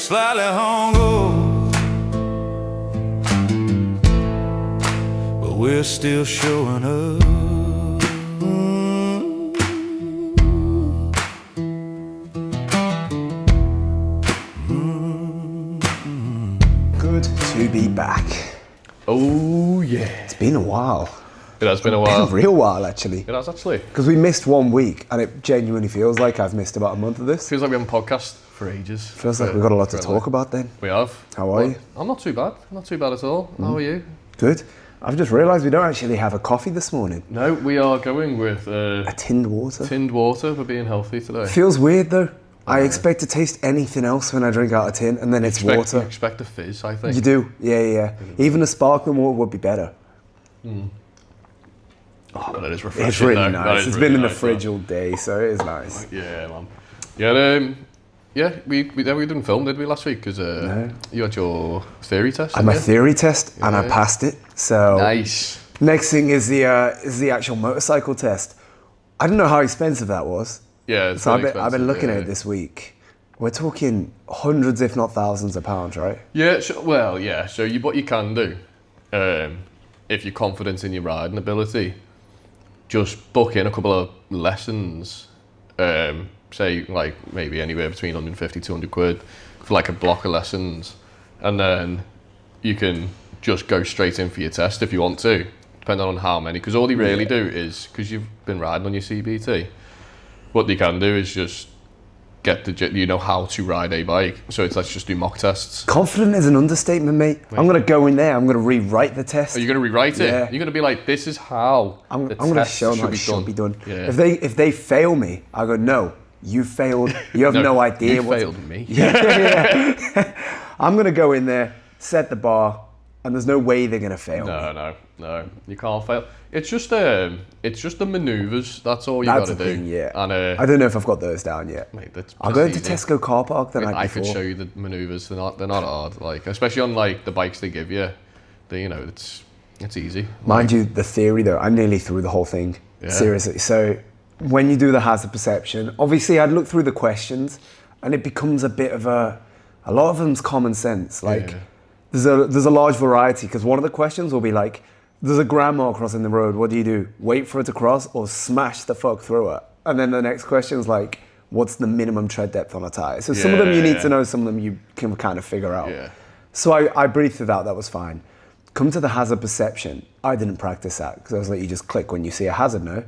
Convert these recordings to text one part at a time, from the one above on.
slightly hungover, but we're still showing up. Good to be back. Oh yeah. It's been a while. It has been a while. It's been a real while, actually. It has actually. Because we missed 1 week, and it genuinely feels like I've missed about a month of this. Feels like we haven't podcast for ages. Feels like we've got a lot to talk about then. We have. How are you? I'm not too bad. Not too bad at all. How are you? Good. I've just realised we don't actually have a coffee this morning. No, we are going with A tinned water. tinned water for being healthy today. Feels weird though. I expect to taste anything else when I drink out of tin, and then it's You water. expect a fizz, I think. You do, yeah. Even a sparkling water would be better. Oh, that is refreshing. It's really though. nice. That is It's really been in the nice, fridge all day, so it is nice. Yeah, man. Yeah, we didn't film, did we, last week? Because you had your theory test. I had my didn't theory test, and I Yeah. passed it. So you? Nice. next thing is the actual motorcycle test. I don't know how expensive that was. Yeah, it's So really I've been looking expensive, at it this week. We're talking hundreds, if not thousands of pounds, right? Yeah, well, yeah. So what you can do, if you're confident in your riding ability, just book in a couple of lessons. Say like maybe anywhere between 150 200 quid for like a block of lessons, and then you can just go straight in for your test if you want to, depending on how many. Because all they really do is, because you've been riding on your CBT, what they can do is just get how to ride a bike. So it's let's just do mock tests. Confident is an understatement, mate. I'm going to go in there, I'm going to rewrite the test. Are you going to rewrite it? Yeah. You're going to be like, this is how I'm the going to test show them how it should be done. Yeah. If they fail me, I go, no, you failed. You have no idea. You failed me. Yeah. I'm going to go in there, set the bar, and there's no way they're going to fail me. No, you can't fail. It's just the manoeuvres. That's all you got That's to the do. thing, yeah. And I don't know if I've got those down yet. mate, that's I'll go into easy. Tesco car park the night I before. could show you the manoeuvres. They're not hard. Like especially on like the bikes they give you. It's easy. Mind you, the theory though, I'm nearly through the whole thing. Yeah. Seriously. So when you do the hazard perception, obviously I'd look through the questions and it becomes a bit of a lot of them's common sense. Like there's a large variety, because one of the questions will be like, there's a grandma crossing the road, what do? Wait for it to cross or smash the fuck through it? And then the next question is like, what's the minimum tread depth on a tyre? So some of them you need to know, some of them you can kind of figure out. Yeah. So I breathed through that was fine. Come to the hazard perception, I didn't practice that, because I was like, you just click when you see a hazard, no?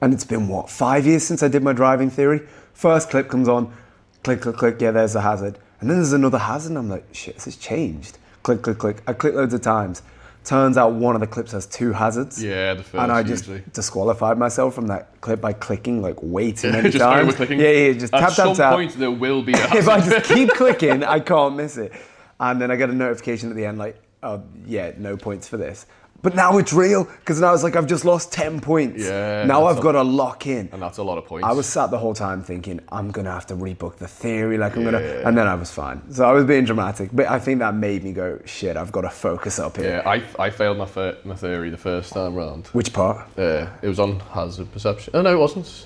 And it's been, 5 years since I did my driving theory? First clip comes on, click, click, click, yeah, there's a hazard. And then there's another hazard, and I'm like, shit, this has changed. Click, click, click. I click loads of times. Turns out one of the clips has 2 hazards. Yeah, the first And I just usually. disqualified myself from that clip by clicking like way too many just times. overclicking. Yeah, just At tap, some tap, tap. point there will be a hazard. If I just keep clicking, I can't miss it. And then I get a notification at the end like, oh yeah, no points for this. But now it's real, because now it's like I've just lost 10 points. Yeah, now I've got to lock in. And that's a lot of points. I was sat the whole time thinking, I'm going to have to rebook the theory, and then I was fine. So I was being dramatic, but I think that made me go, shit, I've got to focus up here. Yeah, I failed my theory the first time round. Which part? It was on hazard perception. Oh no, it wasn't.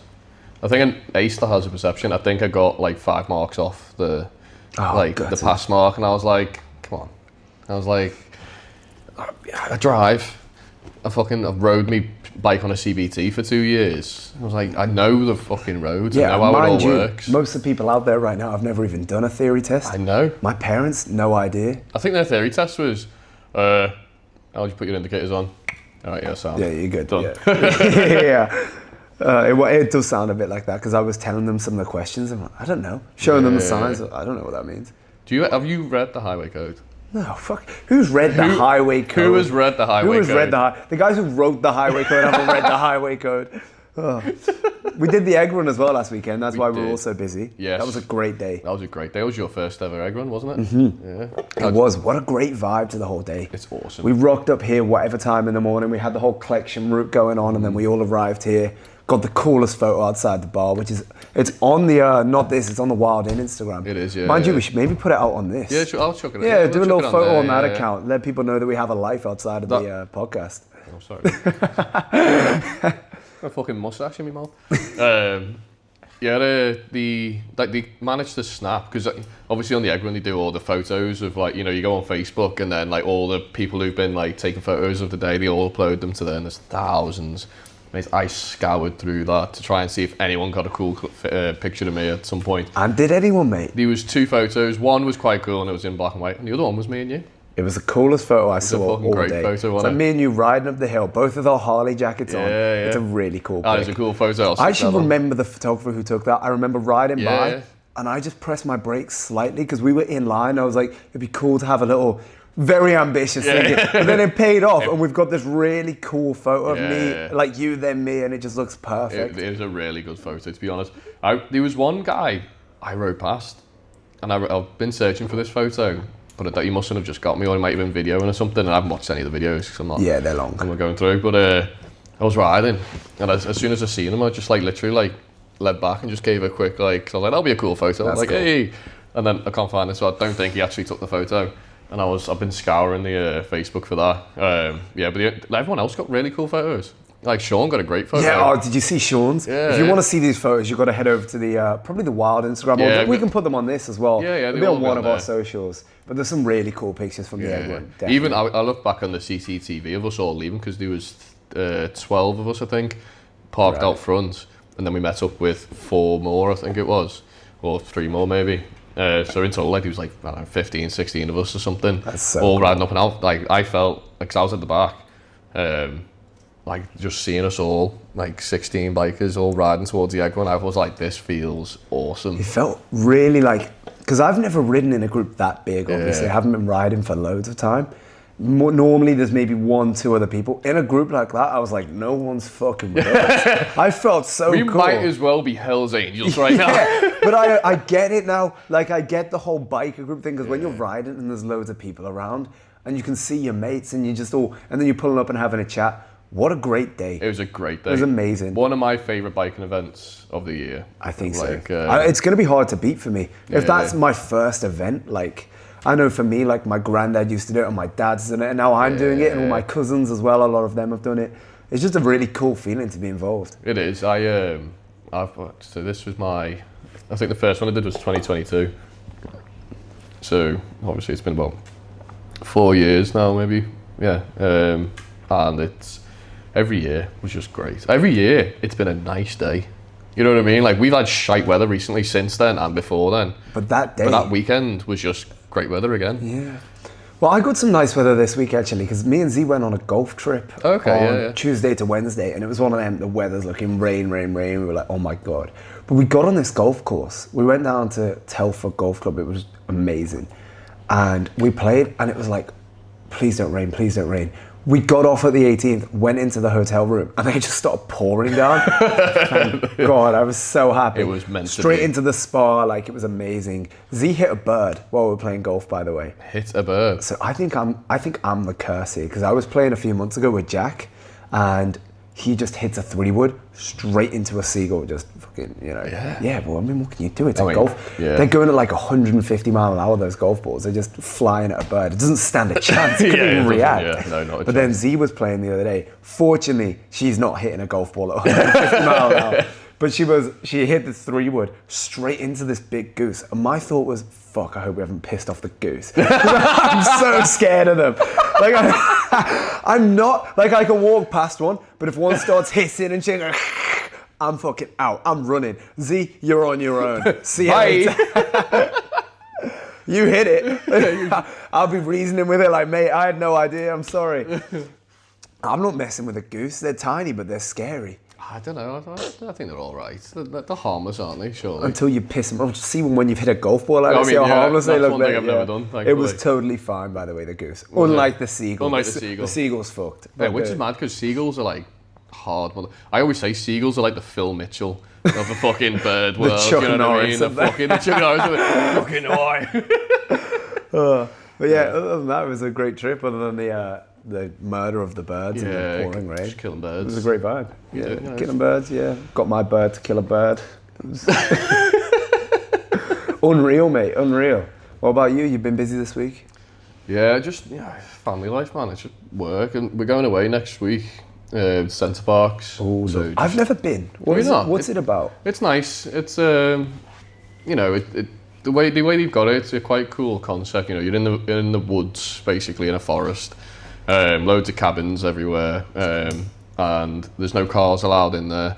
I think I aced the hazard perception. I think I got like 5 marks off the gutted. pass mark, and I was like, come on. I was like, I drive. I've rode me bike on a CBT for 2 years. I was like, I know the fucking roads. I know how it all works. Most of the people out there right now have never even done a theory test. I know. My parents, no idea. I think their theory test was, how'd you put your indicators on? All right, yeah, sound. Yeah, you're good. Done. Yeah. It does sound a bit like that, because I was telling them some of the questions. I'm like, I don't know. Showing them the signs. I don't know what that means. Have you read the highway code? No, fuck. Who's read the highway code? Who has read the highway code? Who has read the guys who wrote the highway code haven't read the highway code. Oh. We did the egg run as well last weekend. That's why we were all so busy. Yes. That was a great day. That was a great day. It was your first ever egg run, wasn't it? Mm-hmm. Yeah. It was. What a great vibe to the whole day. It's awesome. We rocked up here whatever time in the morning. We had the whole collection route going on, and then we all arrived here. Got the coolest photo outside the bar, which is, it's on the, it's on the Wild Inn Instagram. It is, yeah. Mind you, we should maybe put it out on this. Yeah, sure, I'll chuck it in. Yeah, do a little photo on that yeah. account. Let people know that we have a life outside of the podcast. Oh, sorry. A fucking mustache in my mouth. Yeah, they managed to snap, because obviously on the Egg Run they do all the photos of, like, you know, you go on Facebook and then like all the people who've been like taking photos of the day, they all upload them to there, and there's thousands. Mate, I scoured through that to try and see if anyone got a cool picture of me at some point. And did anyone, mate? There was 2 photos. One was quite cool and it was in black and white, and the other one was me and you. It was the coolest photo I saw a fucking all great day. photo, It's wasn't like it? me and you riding up the hill, both with our Harley jackets on. Yeah. It's a really cool That pic. is a cool photo. I actually remember the photographer who took that. I remember riding by, Yeah. and I just pressed my brakes slightly because we were in line. I was like, it'd be cool to have a little, very ambitious thing. But then it paid off, and we've got this really cool photo of me, like you, then me, and it just looks perfect. It is a really good photo, to be honest. There was one guy I rode past, and I've been searching for this photo, but that he mustn't have just got me, or he might have been videoing or something, and I haven't watched any of the videos because I'm not. Yeah, they're long. I'm going through, but I was riding, and as soon as I seen him, I just like literally like led back and just gave a quick like. So I was like, that'll be a cool photo. I was like, cool. Hey, and then I can't find it, so I don't think he actually took the photo. And I've been scouring the Facebook for that. Yeah, but everyone else got really cool photos. Like Sean got a great photo. Yeah, did you see Sean's? Yeah. If you want to see these photos, you've got to head over to the probably the Wild Instagram. Yeah, we can put them on this as well. Yeah, It'll they be all on be one on of our there. socials. But there's some really cool pictures from the Egg Run. Definitely. Even I look back on the CCTV of us all leaving, because there was 12 of us, I think, parked out front, and then we met up with 4 more, I think it was, or 3 more maybe. So in total, like, there was like, I don't know, 15, 16 of us or something. That's so all cool. riding up and out. Like, I felt like, 'cause I was at the back, like just seeing us all, like 16 bikers all riding towards the Egg Run, I was like, this feels awesome. It felt really like, because I've never ridden in a group that big, obviously. Yeah. I haven't been riding for loads of time. Normally there's maybe 1, 2 other people. In a group like that, I was like, no one's fucking with us. I felt so We cool. might as well be Hell's Angels right now. But I get it now. Like, I get the whole biker group thing, because when you're riding and there's loads of people around and you can see your mates and you just all, and then you're pulling up and having a chat. What a great day. It was a great day. It was amazing. One of my favourite biking events of the year. I think like, so. It's going to be hard to beat for me. If that's my first event, like, I know for me, like, my granddad used to do it and my dad's done it, and now I'm doing it, and all my cousins as well, a lot of them have done it. It's just a really cool feeling to be involved. It is. So this was I think the first one I did was 2022. So obviously it's been about 4 years now, maybe. Yeah. And it's, every year was just great. Every year it's been a nice day. You know what I mean? Like, we've had shite weather recently since then and before then. But that day... But that weekend was just great weather again. Yeah. Well, I got some nice weather this week, actually, because me and Z went on a golf trip on Tuesday to Wednesday, and it was one of them, the weather's looking rain. We were like, oh my God. But we got on this golf course. We went down to Telford Golf Club. It was amazing. And we played, and it was like, please don't rain, please don't rain. We got off at the 18th, went into the hotel room, and they just started pouring down. Thank God, I was so happy. It was meant to Straight be. into the spa, like, it was amazing. Z hit a bird while we were playing golf, by the way. Hit a bird. So I think I'm the curse here, because I was playing a few months ago with Jack, and he just hits a 3-wood straight into a seagull, just fucking, you know. Yeah, but I mean, what can you do? It's a golf. Yeah. They're going at like 150 mile an hour, those golf balls. They're just flying at a bird. It doesn't stand a chance. It couldn't even react. Yeah, no, not a But then chance. Z was playing the other day. Fortunately, she's not hitting a golf ball at 150 mile an hour. But she hit the 3-wood straight into this big goose. And my thought was, fuck, I hope we haven't pissed off the goose. I'm so scared of them. Like, I'm not, like, I can walk past one, but if one starts hissing and shit, I'm fucking out. I'm running. Z, you're on your own. See you later. You hit it. I'll be reasoning with it like, mate, I had no idea. I'm sorry. I'm not messing with a goose. They're tiny, but they're scary. I don't know. I think they're all right. They're harmless, aren't they? Surely. Until you piss them off. Just see when you've hit a golf ball out, I see mean, how yeah, harmless they that's look. one thing like, I've never done, It thankfully. was totally fine, by the way, the goose. Unlike the seagull. Unlike the seagull. The seagull's fucked. Yeah, But which is mad, because seagulls are like hard. I always say seagulls are like the Phil Mitchell of the fucking bird world. Chuck you know what I Norris mean? of that. The Chuck Norris of it. Fucking eye. But yeah, other than that, it was a great trip, other than the murder of the birds and the pouring rain. Just killing It birds. was a great vibe. Yeah, Yeah, you know, killing birds, yeah. Got my bird to kill a bird. It was unreal, mate, unreal. What about you? You've been busy this week? Yeah, just family life, man. It's just work, and we're going away next week. Centre Parks. Oh, So I've never been. Have you not? What's it about? It's nice. It's you know, the way they've got it, it's a quite cool concept. You know, you're in the woods, basically in a forest. Loads of cabins everywhere, and there's no cars allowed in there.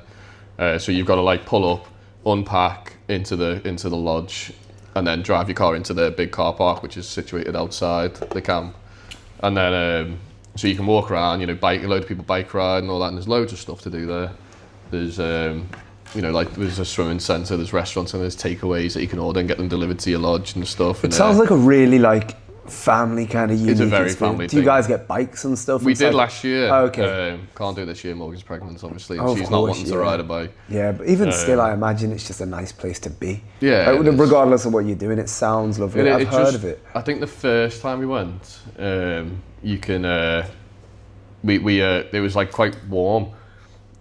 So you've got to like pull up, unpack into the lodge, and then drive your car into the big car park, which is situated outside the camp. And then so you can walk around, you know, a load of people bike ride and all that, and there's loads of stuff to do there. There's you know, like there's a swimming centre, there's restaurants, and there's takeaways that you can order and get them delivered to your lodge and stuff. It sounds like a really like family kind of unique It's a very experience. family Do you thing. guys get bikes and stuff? We It's did like- last year. Oh, okay. Can't do it this year. Morgan's pregnant, obviously. Oh, of She's not course, wanting to yeah. ride a bike. Yeah, but even still, I imagine it's just a nice place to be. Yeah, it is. Regardless of what you're doing, it sounds lovely. I've heard of it. I think the first time we went, you can. It was like quite warm,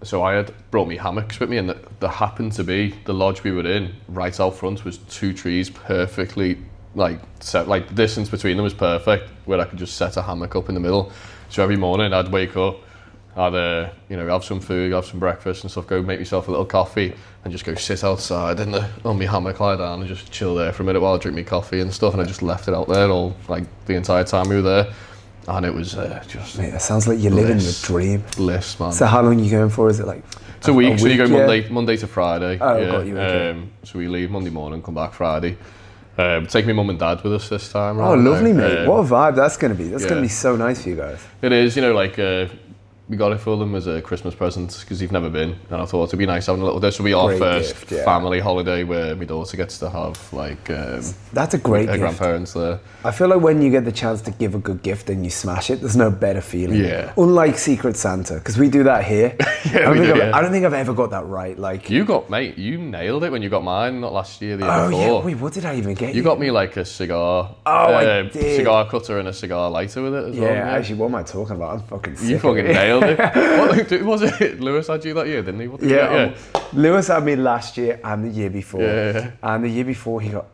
so I had brought me hammocks with me, and there happened to be the lodge we were in right out front was 2 trees perfectly like set, like the distance between them was perfect, where I could just set a hammock up in the middle. So every morning I'd wake up, I'd you know, have some food, have some breakfast and stuff, go make myself a little coffee, and just go sit outside on my hammock, lie down and just chill there for a minute while I drink my coffee and stuff. And I just left it out there all like the entire time we were there, and it was just Mate, that sounds like you're living the dream. bliss, man. So how long are you going for? Is it like It's a week, so you go yeah? Monday to Friday. Oh, yeah. got you, okay. So we leave Monday morning, come back Friday. Take my mum and dad with us this time. Oh, around lovely, now. mate. What a vibe that's going to be. That's going to yeah. be so nice for you guys. It is, you know, like we got it for them as a Christmas present because they've never been, and I thought it'd be nice having a little. This will be our Great first gift, yeah. family holiday where my daughter gets to have like That's a great her gift. grandparents there. I feel like when you get the chance to give a good gift and you smash it, there's no better feeling. Yeah. Unlike Secret Santa, because we do that here. Yeah, we do, yeah. I don't think I've ever got that right. Like, You nailed it when you got mine, not last year, the year oh before. yeah, wait, what did I even get You got me like a cigar, I did. cigar cutter and a cigar lighter with it as well. Yeah, actually, what am I talking about? I'm fucking sick. You of fucking it. nailed it. What was it? Lewis had you that year, didn't he? What did you Yeah, get? Lewis had me last year and the year before. Yeah. And the year before he got.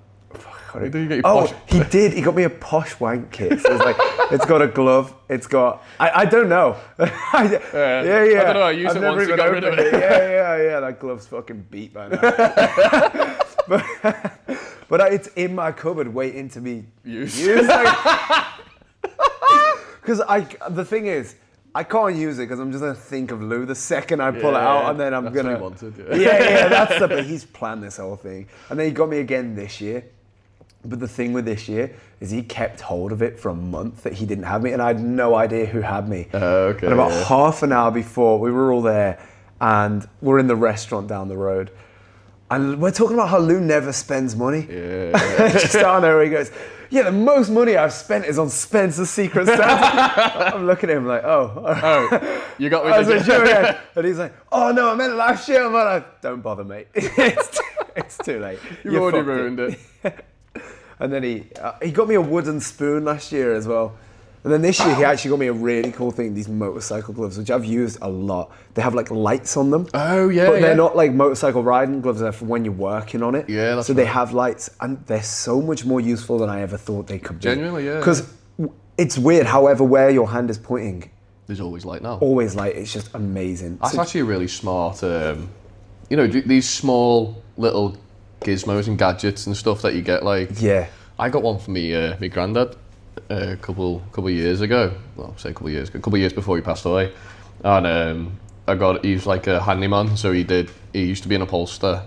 Did he get you Oh, posh? he did. He got me a posh wank kit. So it's like, it's got a glove. It's got. I don't know. yeah. I don't know, I used I've it never once, even got rid of opened it. Yeah. That glove's fucking beat by now. but it's in my cupboard waiting to be Used. Because the thing is, I can't use it because I'm just gonna think of Lou the second I pull it Yeah, out, and then I'm that's gonna. what he wanted, yeah, that's the. But he's planned this whole thing, and then he got me again this year. But the thing with this year is he kept hold of it for a month that he didn't have me, and I had no idea who had me. Okay. And about half an hour before, we were all there, and we're in the restaurant down the road, and we're talking about how Lou never spends money. Yeah. Just down there, he goes, "Yeah, the most money I've spent is on Spencer's Secret Santa." I'm looking at him like, "Oh, all right." Oh, you got me. I was like, "Sure, yeah." And he's like, "Oh no, I meant it last year." I'm like, "Don't bother, mate. it's too late. You already fucked ruined it. And then he got me a wooden spoon last year as well. And then this year he actually got me a really cool thing, these motorcycle gloves, which I've used a lot. They have like lights on them. Oh yeah. But they're not like motorcycle riding gloves, they're for when you're working on it. Yeah, that's So they right. have lights, and they're so much more useful than I ever thought they could be. Genuinely, yeah. Because it's weird, however, where your hand is pointing, There's always light now. always light. It's just amazing. That's So- actually a really smart. You know, these small little gizmos and gadgets and stuff that you get. Like, yeah. I got one for me, my granddad, a couple of years ago. Well, say a couple of years before he passed away. And he's like a handyman, so he used to be an upholsterer,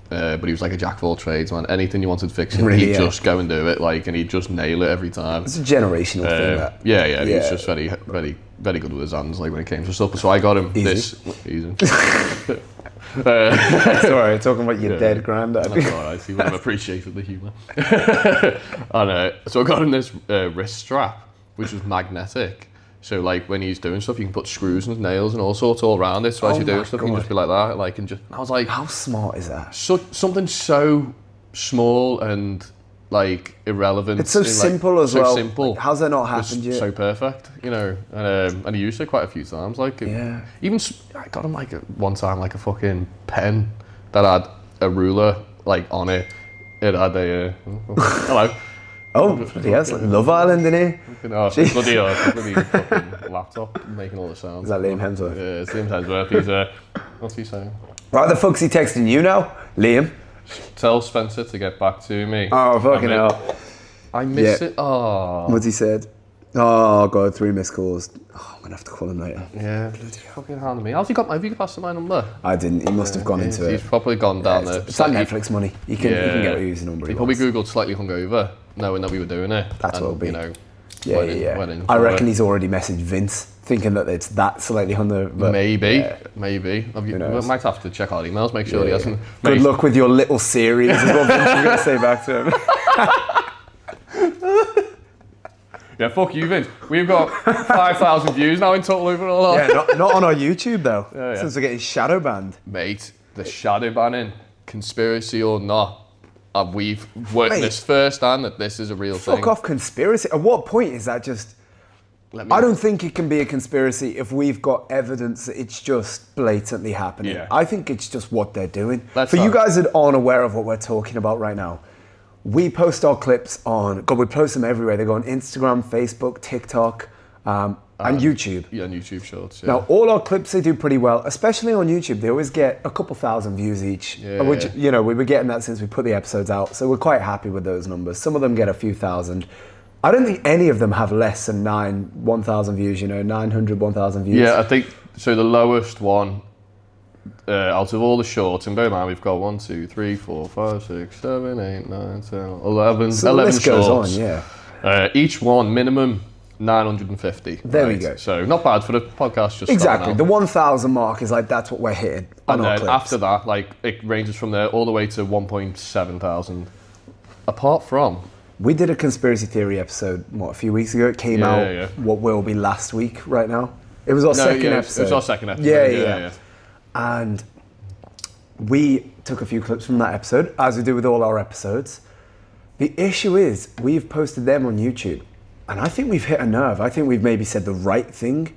but he was like a jack of all trades, man. Anything you wanted fixing, Really, he'd yeah. just go and do it, like, and he'd just nail it every time. It's a generational thing, that. Yeah, he was Yeah. just very, very, very good with his hands, like when it came to stuff. So I got him Easy. Easy. Sorry, talking about your dead granddad. That's alright, he would have appreciated the humour. And so I got him this wrist strap, which was magnetic. So like when he's doing stuff, you can put screws and nails and all sorts all around it. So as Oh you're doing my stuff, you can God. just be like that. Like, and I was like, How smart is that? something so small and like irrelevant. It's so and, like, simple as so well. simple. Like, how's that not was happened yet? so perfect, you know, and he used it quite a few times. Like, Yeah. even I got him like one time like a fucking pen that had a ruler like on it. It had a hello. Oh, bloody hell, it's like Love Island in here. Bloody fucking laptop making all the sounds. Is that Liam Hemsworth? Yeah, it's Liam Hemsworth. He's what's he saying? Right, the fuck's he texting you now, Liam? Tell Spencer to get back to me. Oh, fucking hell. I miss it. Oh. What's he said? Oh, God, 3 missed calls. Oh, I'm going to have to call him later. Yeah, bloody fucking hand me. Have you passed my number? I didn't. He must have gone into it. He's probably gone down there. It's like Netflix money. You can get his number. He probably Googled slightly hungover, knowing that we were doing it. That's what it'll be. You know, yeah. I reckon he's already messaged Vince, thinking that it's that slightly hungover. Maybe. Who knows? We might have to check our emails, make sure he hasn't. Good luck with your little series, is what Vince is going to say back to him. Yeah, fuck you, Vince. We've got 5,000 views now in total overall. Yeah, not on our YouTube though. Since we're getting shadow banned. Mate, the shadow banning, conspiracy or not, we've witnessed firsthand that this is a real thing. Fuck off conspiracy. At what point is that just... I don't think it can be a conspiracy if we've got evidence that it's just blatantly happening. Yeah. I think it's just what they're doing. For you guys that aren't aware of what we're talking about right now, we post our clips on... God, we post them everywhere. They go on Instagram, Facebook, TikTok, and YouTube. Yeah, and YouTube Shorts. Yeah. Now, all our clips, they do pretty well, especially on YouTube. They always get a couple thousand views each, which, you know, we were getting that since we put the episodes out. So we're quite happy with those numbers. Some of them get a few thousand. I don't think any of them have less than 1,000 views, 900, 1,000 views. Yeah, I think, so the lowest one, out of all the shorts, and bear in mind we've got 1, 2, 3, 4, 5, 6, 7, 8, 9, 10, 11, so 11 the list shorts. goes on, yeah. Each one, minimum 950. There we go. So not bad for the podcast just exactly. The 1,000 mark is like, that's what we're hitting on and our then clips. after that, like, it ranges from there all the way to 1.7 thousand. Apart from... We did a conspiracy theory episode, a few weeks ago. It came out, what will be last week right now. It was our second episode. It was our second episode. Yeah. And we took a few clips from that episode, as we do with all our episodes. The issue is, we've posted them on YouTube, and I think we've hit a nerve. I think we've maybe said the right thing,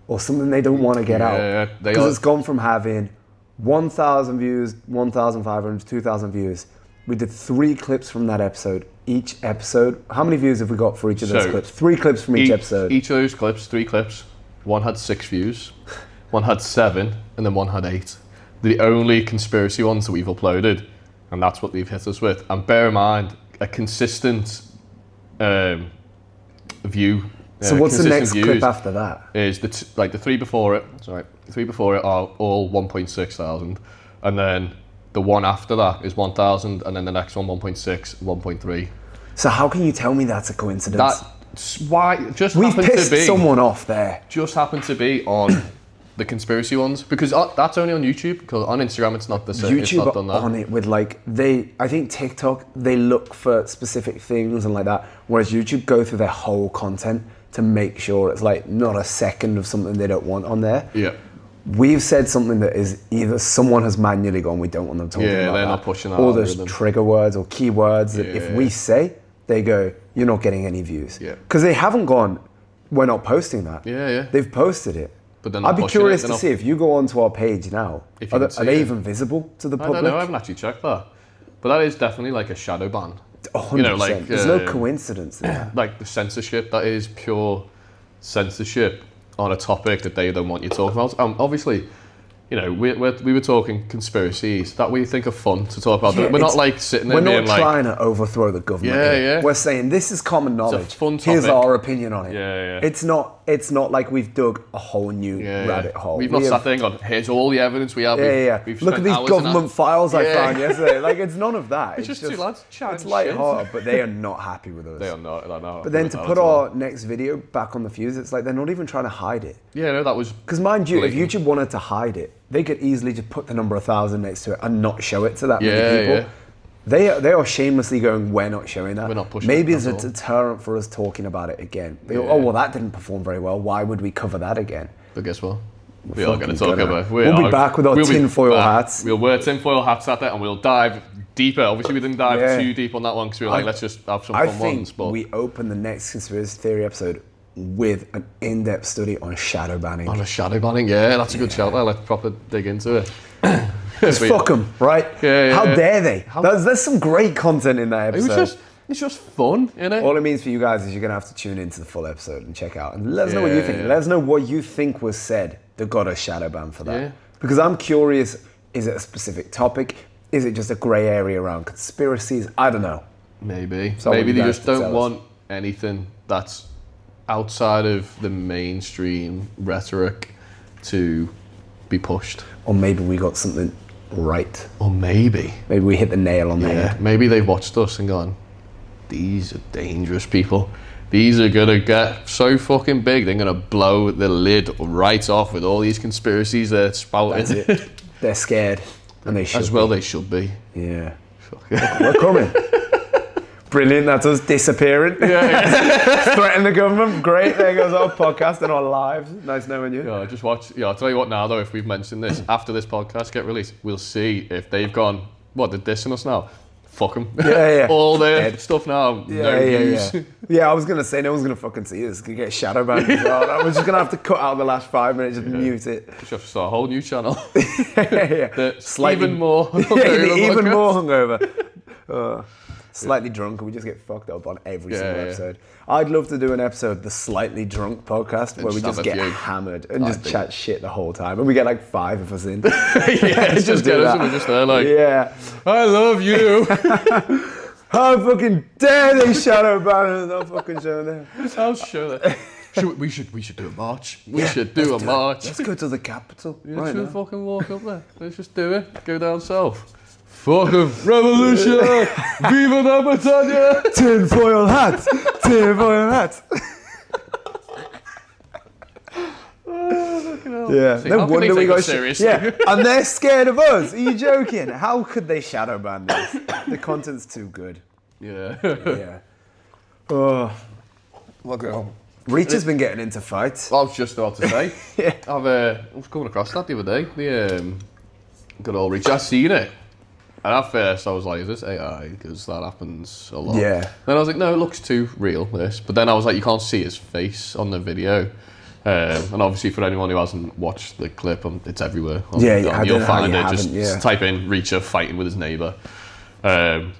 or something they don't want to get out. Because it's gone from having 1,000 views, 1,500, 2,000 views. We did 3 clips from that episode. Each episode, how many views have we got for each of those clips? 3 clips from each episode. Each of those clips, 3 clips, one had 6 views, one had 7, and then one had 8. The only conspiracy ones that we've uploaded, and that's what they've hit us with. And bear in mind, a consistent view. So what's the next clip after that? Is the 3 before it. Sorry, the 3 before it are all 1.6 thousand, and then the one after that is 1,000, and then the next one 1.6, 1.3. So how can you tell me that's a coincidence? That's why we've pissed someone off there. Just happened to be on the conspiracy ones, because that's only on YouTube. Because on Instagram it's not the same. YouTube it's not done that. On it with I think TikTok, they look for specific things and like that, whereas YouTube go through their whole content to make sure it's like not a second of something they don't want on there. Yeah. We've said something that is either someone has manually gone, we don't want them talking about they're that, not pushing that. or there's trigger words or keywords that if we say, they go, you're not getting any views. Yeah. Because they haven't gone, we're not posting that. Yeah. They've posted it. But then I'd be curious to see if you go onto our page now, are they even visible to the public? I don't know, I haven't actually checked that. But that is definitely like a shadow ban. 100%. There's no coincidence there. Like the censorship, that is pure censorship on a topic that they don't want you talking about. Obviously, we were talking conspiracies that we think are fun to talk about. Yeah, we're not like sitting there being like... We're not trying to overthrow the government. Yeah. We're saying this is common knowledge. It's a fun topic. Here's our opinion on it. Yeah. It's not like we've dug a whole new rabbit hole. We've not sat there and gone, here's all the evidence we have. We've Look at these government files I found yesterday. Like, it's none of that. It's just 2 lads chatting. It's light-hearted, but they are not happy with us. They are not. But then to put our next video back on the fuse, it's like they're not even trying to hide it. Yeah, no, that was... Because mind you, if YouTube wanted to hide it, they could easily just put the number 1,000 next to it and not show it to that many people. Yeah. They are shamelessly going, we're not showing that. We're not pushing Maybe it, it's a deterrent for us talking about it again. They go, oh, well, that didn't perform very well. Why would we cover that again? But guess what? We are going to talk about it. We'll be back with our tinfoil hats. We'll wear tinfoil hats at it and we'll dive deeper. Obviously, we didn't dive too deep on that one because we were like, let's just have some fun ones. But we open the next conspiracy theory episode with an in-depth study on shadow banning. On a shadow banning, that's a good shout there. Let's proper dig into it. Just fuck them, right? Yeah. How dare they? There's some great content in that episode. It's just fun, innit? All it means for you guys is you're going to have to tune into the full episode and check out. And let us know what you think. Yeah. Let us know what you think was said that got us shadow banned for that. Yeah. Because I'm curious, is it a specific topic? Is it just a grey area around conspiracies? I don't know. Maybe. So I want Maybe you they guys just to don't tell us. want anything that's outside of the mainstream rhetoric to be pushed. Or maybe we got something right. Or maybe. Maybe we hit the nail on the head. Maybe they've watched us and gone, these are dangerous people. These are gonna get so fucking big, they're gonna blow the lid right off with all these conspiracies they're spouting. That's it. They're scared. And they should As well be. they should be. Yeah. Fuck. We're coming. Brilliant, that's us disappearing. Threaten the government. Great, there goes our podcast and our lives. Nice knowing you. Yeah, just watch. Yeah, I'll tell you what now though, if we've mentioned this, after this podcast get released, we'll see if they've gone, what, they're dissing us now? Fuck them. Yeah. All their Dead. stuff now, no views. Yeah, I was going to say, no one's going to fucking see this. Gonna get shadow banned as well. We're just going to have to cut out the last 5 minutes, just mute it. Just have to start a whole new channel. Slightly even more Yeah, hungover even podcast. more hungover. Slightly drunk, and we just get fucked up on every single Yeah. episode. I'd love to do an episode, the Slightly Drunk podcast, where we just just have a get few. hammered and I just think- chat shit the whole time. And we get like 5 of us in. Yeah, Just just do get us that. and we're just there like, Yeah. I love you. How fucking dare they shadow ban us? I'm fucking showing them. I'll show that. We should do a march. We should do a march. Let's go to the capital. Yeah, right should now. fucking walk up there. Let's just do it. Go down south. Fuck 'em. Revolution! Viva la Britannia! Tinfoil hats! Tinfoil hats! Yeah, See, no how can wonder they we take got us seriously? Yeah, and they're scared of us. Are you joking? How could they shadow ban this? The content's too good. Yeah. Yeah. Oh, Look at 'em. Reach has been getting into fights. I was just about to say. Yeah. I was coming across that the other day. The good old Reach. I seen it. And at first I was like, is this AI? Because that happens a lot. Yeah. Then I was like, no, it looks too real, this. But then I was like, you can't see his face on the video. And obviously for anyone who hasn't watched the clip, it's everywhere. Yeah, I you'll don't know how find you it. Just haven't, yeah. type in Reacher fighting with his neighbour. And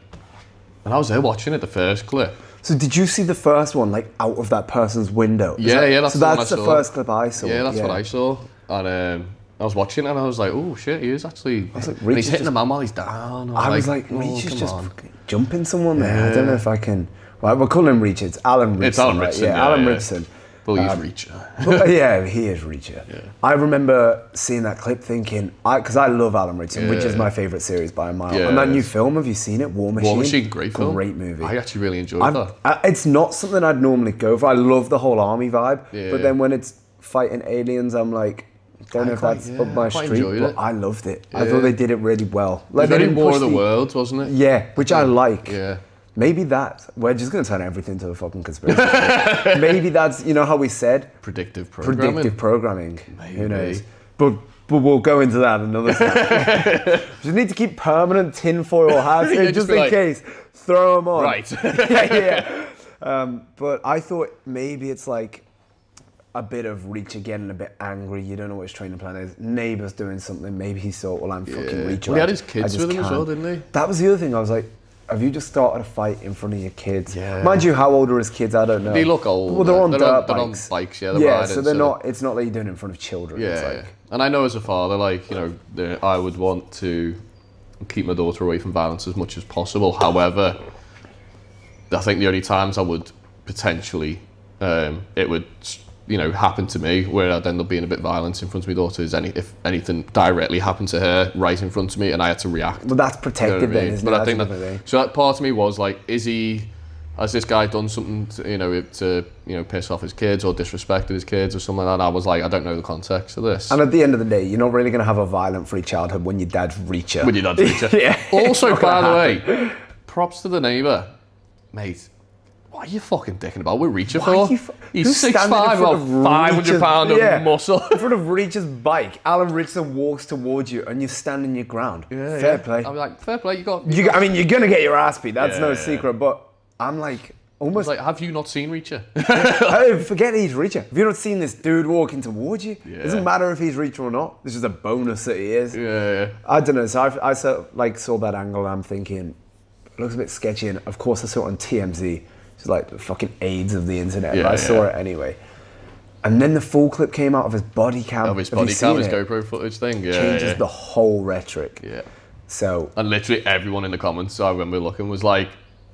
I was there watching it, the first clip. So did you see the first one, like out of that person's window? Yeah, that's so the one that's I the saw. first clip I saw. Yeah, that's what I saw. And I was watching it and I was like, oh shit, he is actually. was like, and Reach he's is hitting just- a man while he's down. I was like, oh, Reach is come just on. fucking jumping someone there. I don't know if I can. Right, we'll call him Reach. It's Alan Ritchson. It's Alan right? Ritchson, Yeah, yeah, Alan yeah. Ritchson. Well, he's Reacher. But, yeah, he is Reacher. Yeah. I remember seeing that clip thinking, because I love Alan Ritchson, which is Yeah. my favourite series by a mile. Yeah. And that new film, have you seen it? War Machine? War Machine, great film. Great movie. I actually really enjoyed that. It's not something I'd normally go for. I love the whole army vibe. Yeah. But then when it's fighting aliens, I'm like, don't know if that's up my I quite street, enjoyed but it. I loved it. I Yeah. thought they did it really well. It was they very didn't War push of the Worlds, wasn't it? Yeah, which I like. Yeah. Maybe that. We're just going to turn everything to a fucking conspiracy. theory. Maybe that's, you know how we said? Predictive programming. Predictive programming. Who Maybe. knows? But we'll go into that another time. Just need to keep permanent tinfoil hats Yeah, in, just just be in like- case. Throw them on. Right. yeah. But I thought maybe it's like a bit of Reacher getting a bit angry. You don't know what his training plan is. Neighbour's doing something. Maybe he thought, well, I'm fucking Reacher. Well, he had I- his kids I just with him as well, can't. didn't he? That was the other thing. I was like, have you just started a fight in front of your kids? Yeah. Mind you, how old are his kids? I don't know. They look old. Well, they're on they're dirt they're bikes. on bikes, yeah. They're Yeah, riding, so they're not. It's not like you're doing it in front of children. Yeah, It's yeah. like, And I know as a father, like, you know, I would want to keep my daughter away from violence as much as possible. However, I think the only times I would potentially, it would, you know, happen to me where I'd end up being a bit violent in front of my daughter is if anything directly happened to her right in front of me and I had to react. well, that's You know protected what I then, mean? isn't But it? I think That's another thing. so that part of me was like, has this guy done something to, to piss off his kids or disrespected his kids or something like that? I was like, I don't know the context of this. And at the end of the day, you're not really going to have a violent free childhood when your dad's Reacher. When your dad's Reacher. Yeah, Also, it's not by gonna the way, props to the neighbour. Mate, what are you fucking dicking about with Reacher Why are for? you He's who's standing in 6'5", front about of 500 pound of yeah, muscle. in front of Reacher's bike, Alan Ritchson walks towards you and you're standing your ground. Fair play. I'm like, fair play, you got... I mean, you're going to get your ass beat. That's Yeah, no yeah. secret. But I'm like, I almost was like, have you not seen Reacher? oh, forget he's Reacher. Have you not seen this dude walking towards you? Yeah. Doesn't matter if he's Reacher or not. This is a bonus that he is. yeah. I don't know. So I saw that angle and I'm thinking, it looks a bit sketchy. And of course, I saw it on TMZ. It's like the fucking AIDS of the internet. Yeah, but I saw it anyway. And then the full clip came out of his body cam. Of his Have you body cam, seen his it? GoPro footage thing. Yeah, Changes yeah. the whole rhetoric. Yeah. So And literally everyone in the comments, I remember looking, was like,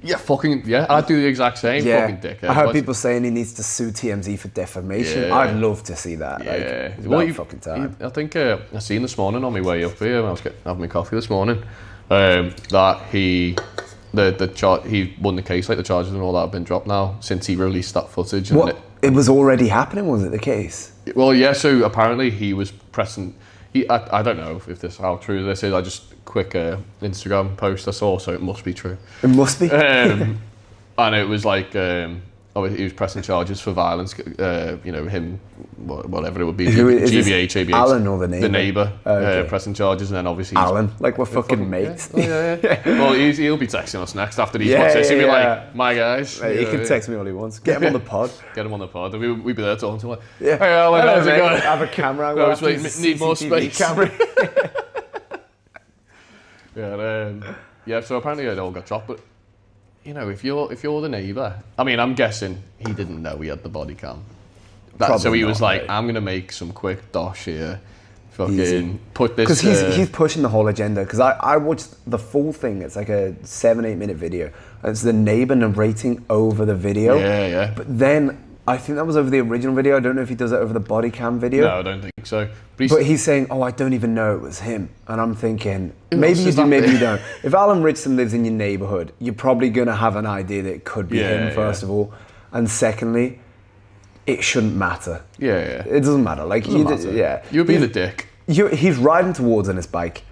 yeah, fucking, yeah, I'd do the exact same, fucking dickhead. I heard people saying he needs to sue TMZ for defamation. Yeah. I'd love to see that. Yeah. Like, it's Well, about fucking time. I think I seen this morning on my way up here when I was having my coffee this morning, that he won the case, like the charges and all that have been dropped now since he released that footage. And What? It was already happening, was it the case? Well, yeah, so apparently he was pressing, I don't know if this how true this is, I just quick Instagram post I saw, so it must be true. It must be. And it was like, he was pressing charges for violence, him, whatever it would be, Who is GBH, ABH. Alan or the neighbour? The neighbour, Okay. pressing charges, and then obviously... he's- Alan, like we're fucking mates. Yeah. Well, he'll be texting us next after these Yeah, watches. He'll be yeah. like, my guys. Mate, he can text me all he wants. Get him on the pod. Get him on the pod. We'd be there talking to him like, Yeah. hey Alan, Hello, how's it mate. going? Have a camera. No, We'll it's have to like, use need more CCTV space. Camera. Yeah, so apparently it all got dropped, but if you're the neighbour, I mean, I'm guessing he didn't know he had the body cam. So Probably he was not, like, mate. I'm gonna make some quick dosh here, fucking Easy. put this. Because he's pushing the whole agenda. Because I watched the full thing. It's like a 7-8 minute video. And it's the neighbour narrating over the video. Yeah. But then I think that was over the original video. I don't know if he does it over the body cam video. No, I don't think so. But he's saying, oh, I don't even know it was him. And I'm thinking, maybe else you is do, that maybe there? you don't. If Alan Ritchson lives in your neighbourhood, you're probably going to have an idea that it could be Yeah, him, first of all. And secondly, it shouldn't matter. Yeah. It doesn't matter. Like, Doesn't matter. yeah. You're being a dick. He's riding towards on his bike.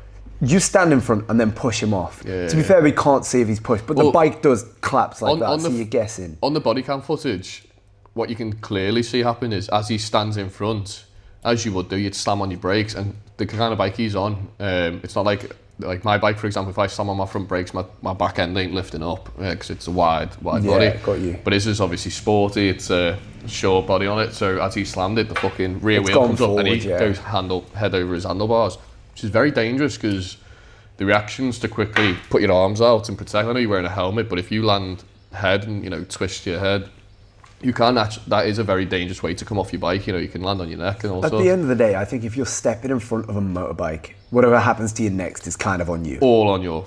You stand in front and then push him off. Yeah. To be fair, we can't see if he's pushed, but the Well, bike does claps like on- that, on so the- you're guessing. On the body cam footage, what you can clearly see happen is as he stands in front, as you would do, you'd slam on your brakes, and the kind of bike he's on, it's not like my bike, for example. If I slam on my front brakes, my back end ain't lifting up because it's a wide body. Got you. But his is obviously sporty. It's a short body on it, so as he slammed it, the fucking rear It's wheel gone comes up and he forward, yeah. goes head over his handlebars, which is very dangerous because the reactions to quickly put your arms out and protect. I know you're wearing a helmet, but if you land head and twist your head, you can that is a very dangerous way to come off your bike. You can land on your neck and At also the end of the day, I think if you're stepping in front of a motorbike, whatever happens to you next is kind of on you. all on you.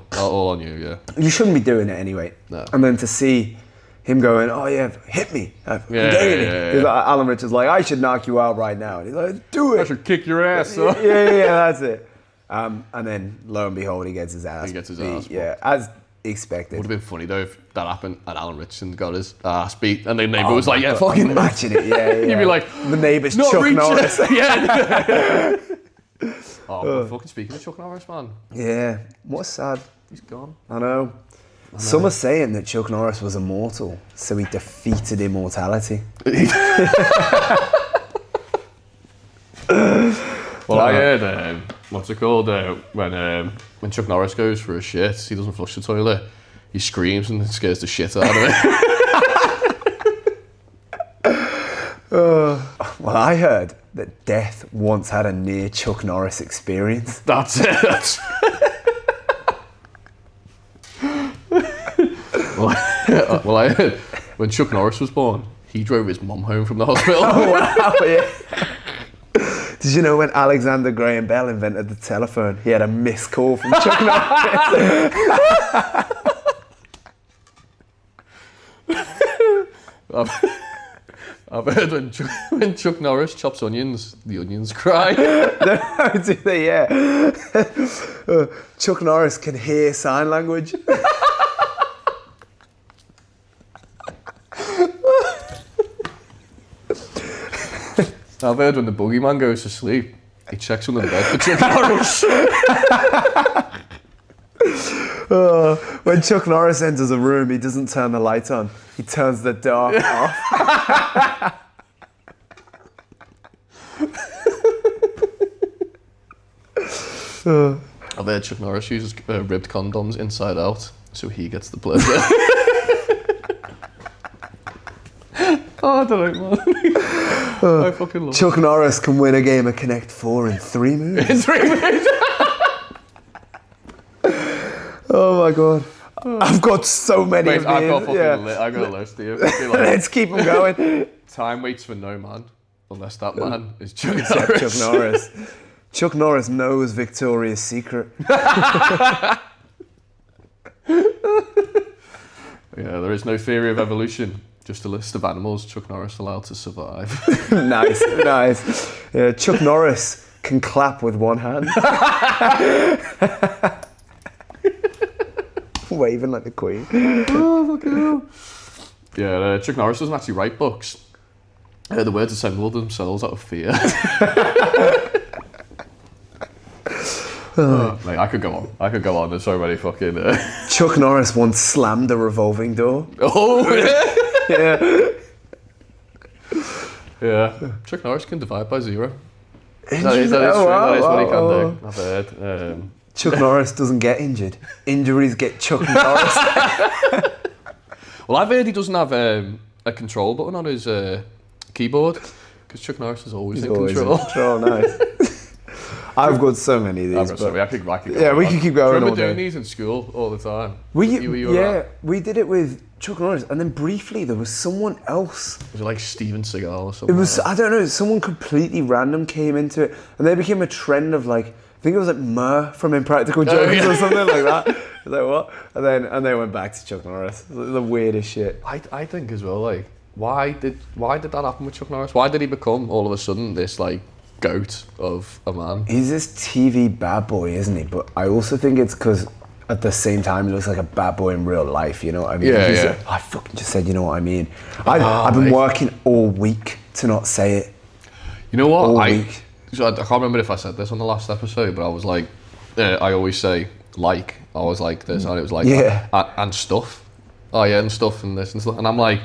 Yeah. You shouldn't be doing it anyway. No. And then to see him going, oh yeah, hit me. I'm Yeah, getting it. yeah. He's like, Alan Richards like, I should knock you out right now. And he's like, do I it. should kick your ass. Son. yeah, that's it. And then lo and behold, he gets his ass. He gets his beat. ass Yeah, as expected. Would have been funny though if that happened and Alan Ritchson got his ass beat and the neighbour was like, yeah, God, fucking. imagine it. Yeah. You'd be like, the neighbour's not Chuck Ritchson. Norris. Yeah. But fucking speaking of Chuck Norris, man, Yeah, what's sad. he's gone. I know. Some are saying that Chuck Norris was immortal, so he defeated immortality. Well, I heard, what's it called, when Chuck Norris goes for a shit, he doesn't flush the toilet, he screams and scares the shit out of it. Well, I heard that Death once had a near Chuck Norris experience. That's it. Well, I heard when Chuck Norris was born, he drove his mum home from the hospital. Wow, yeah. Did you know when Alexander Graham Bell invented the telephone, he had a missed call from Chuck Norris? I've heard when Chuck Norris chops onions, the onions cry. Do they? Yeah. Chuck Norris can hear sign language. I've heard when the boogeyman goes to sleep, he checks under the bed for Chuck Norris. When Chuck Norris enters a room, he doesn't turn the light on. He turns the dark off. I've heard Chuck Norris uses ribbed condoms inside out, so he gets the pleasure. Oh, I don't know, man. I fucking love Chuck Norris can win a game of Connect 4 in 3 moves. it. In 3 minutes. Oh my god. I've got so many Mate, of I've these. got fucking Yeah. I've got a list here. Let's keep them going. Time waits for no man, unless that man is Chuck Except Norris. Chuck Norris. Chuck Norris knows Victoria's Secret. Yeah, there is no theory of evolution, just a list of animals Chuck Norris allowed to survive. Nice. Yeah, Chuck Norris can clap with one hand. Waving like the Queen. Oh, fucking hell. Yeah, Chuck Norris doesn't actually write books. The words assembled themselves out of fear. Mate, I could go on. There's so many fucking... Chuck Norris once slammed a revolving door. Oh, yeah. Yeah. Yeah. Chuck Norris can divide by 0. That is Interesting. true. Oh, wow, That is what he can wow, do. I've heard. Chuck Norris doesn't get injured. Injuries get Chuck Norris. Well, I've heard he doesn't have a control button on his keyboard because Chuck Norris is always in control. Nice. I've got so many of these. I've got so many. I could go yeah, we on. can keep Do you going remember all doing day. these in school all the time? We around? we did it with Chuck Norris, and then briefly there was someone else. Was it like Steven Seagal or something? It was, like that? I don't know, someone completely random came into it, and they became a trend of like, I think it was like Murr from Impractical Jokers yeah. or something like that. I was like, what? And they went back to Chuck Norris. The weirdest shit. I think as well, like, why did that happen with Chuck Norris? Why did he become all of a sudden this like goat of a man? He's this TV bad boy, isn't he? But I also think it's because at the same time he looks like a bad boy in real life, you know what I mean? Yeah. I fucking just said, you know what I mean? I've been working all week to not say it. You know what? All I week. can't remember if I said this on the last episode, but I was like, I always say like, I always like this, and it was like, Yeah. and stuff. Oh yeah, and stuff and this and stuff, and I'm like,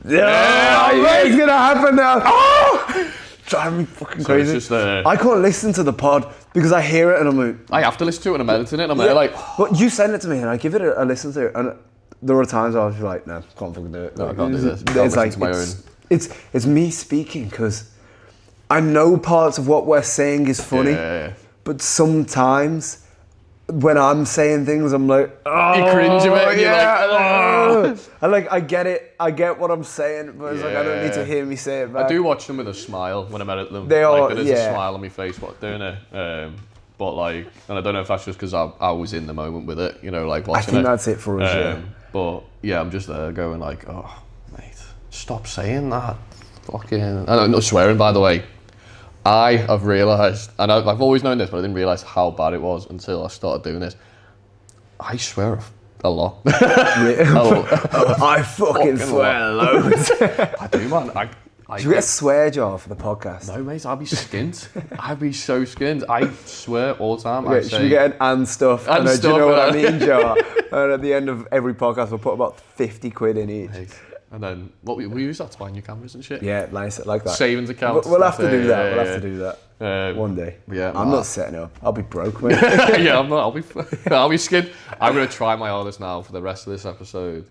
Yeah, it's gonna happen now. Oh! Driving me fucking so it's crazy. just I can't listen to the pod because I hear it and I'm like, I have to listen to it and I'm editing it, and I'm there like, but you send it to me and I give it a listen to it, and there were times I was like, no, can't fucking do it. No, I can't do this. It's Can't like listen to my own. it's me speaking because I know parts of what we're saying is funny, Yeah. but sometimes when I'm saying things, I'm like, oh, You cringe a bit, and you're like, oh. I get it, I get what I'm saying, but it's like I don't need to Yeah. hear me say it back. I do watch them with a smile when I'm editing them. They like, are, there's yeah. a smile on my face while doing it. But like, and I don't know if that's just because I was in the moment with it, you know, like I watching think it. that's it for us, yeah. But yeah, I'm just there going like, oh, mate, stop saying that. Fucking, I'm not swearing, by the way. I have realised, and I've always known this, but I didn't realise how bad it was until I started doing this. I swear a lot. I fucking swear loads. I do, man. I Should we get a swear jar for the podcast? No, mate, I'd be skint. I'd be so skint. I swear all the time. Okay, should we get an and stuff? And do stuff, you know what I yeah. mean, jar? And at the end of every podcast, we'll put about 50 quid in each. Mate. And then what we use that to buy new cameras and shit. Yeah, nice, like that. Savings accounts. We'll have to do that. Yeah, We'll have to do that one day. Yeah, I'm not setting up. I'll be broke, mate. yeah, I'm not. I'll be skint. I'm gonna try my hardest now for the rest of this episode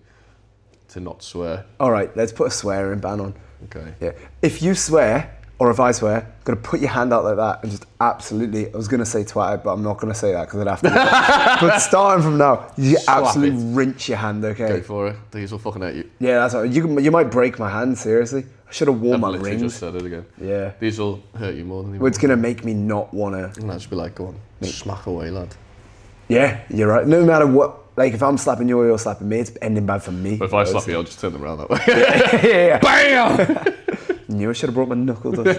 to not swear. All right, let's put a swearing ban on. Okay. Yeah. If you swear, or if I swear, I'm gonna put your hand out like that and just absolutely. I was gonna say twat, but I'm not gonna say that because I'd have to. But starting from now, you Slap absolutely it. rinse your hand, okay? Go for it. These will fucking hurt you. Yeah, that's right. You might break my hand, seriously. I should have worn I've my literally rings. just said it again. Yeah. These will hurt you more than you Well, it's gonna make me not wanna. And I'll just be like, go on, smack away, lad. Yeah, you're right. No matter what, like if I'm slapping you or you're slapping me, it's ending bad for me. But if I slap you, I'll just turn them around that way. yeah. Bam! Knew I should have brought my knuckle dust.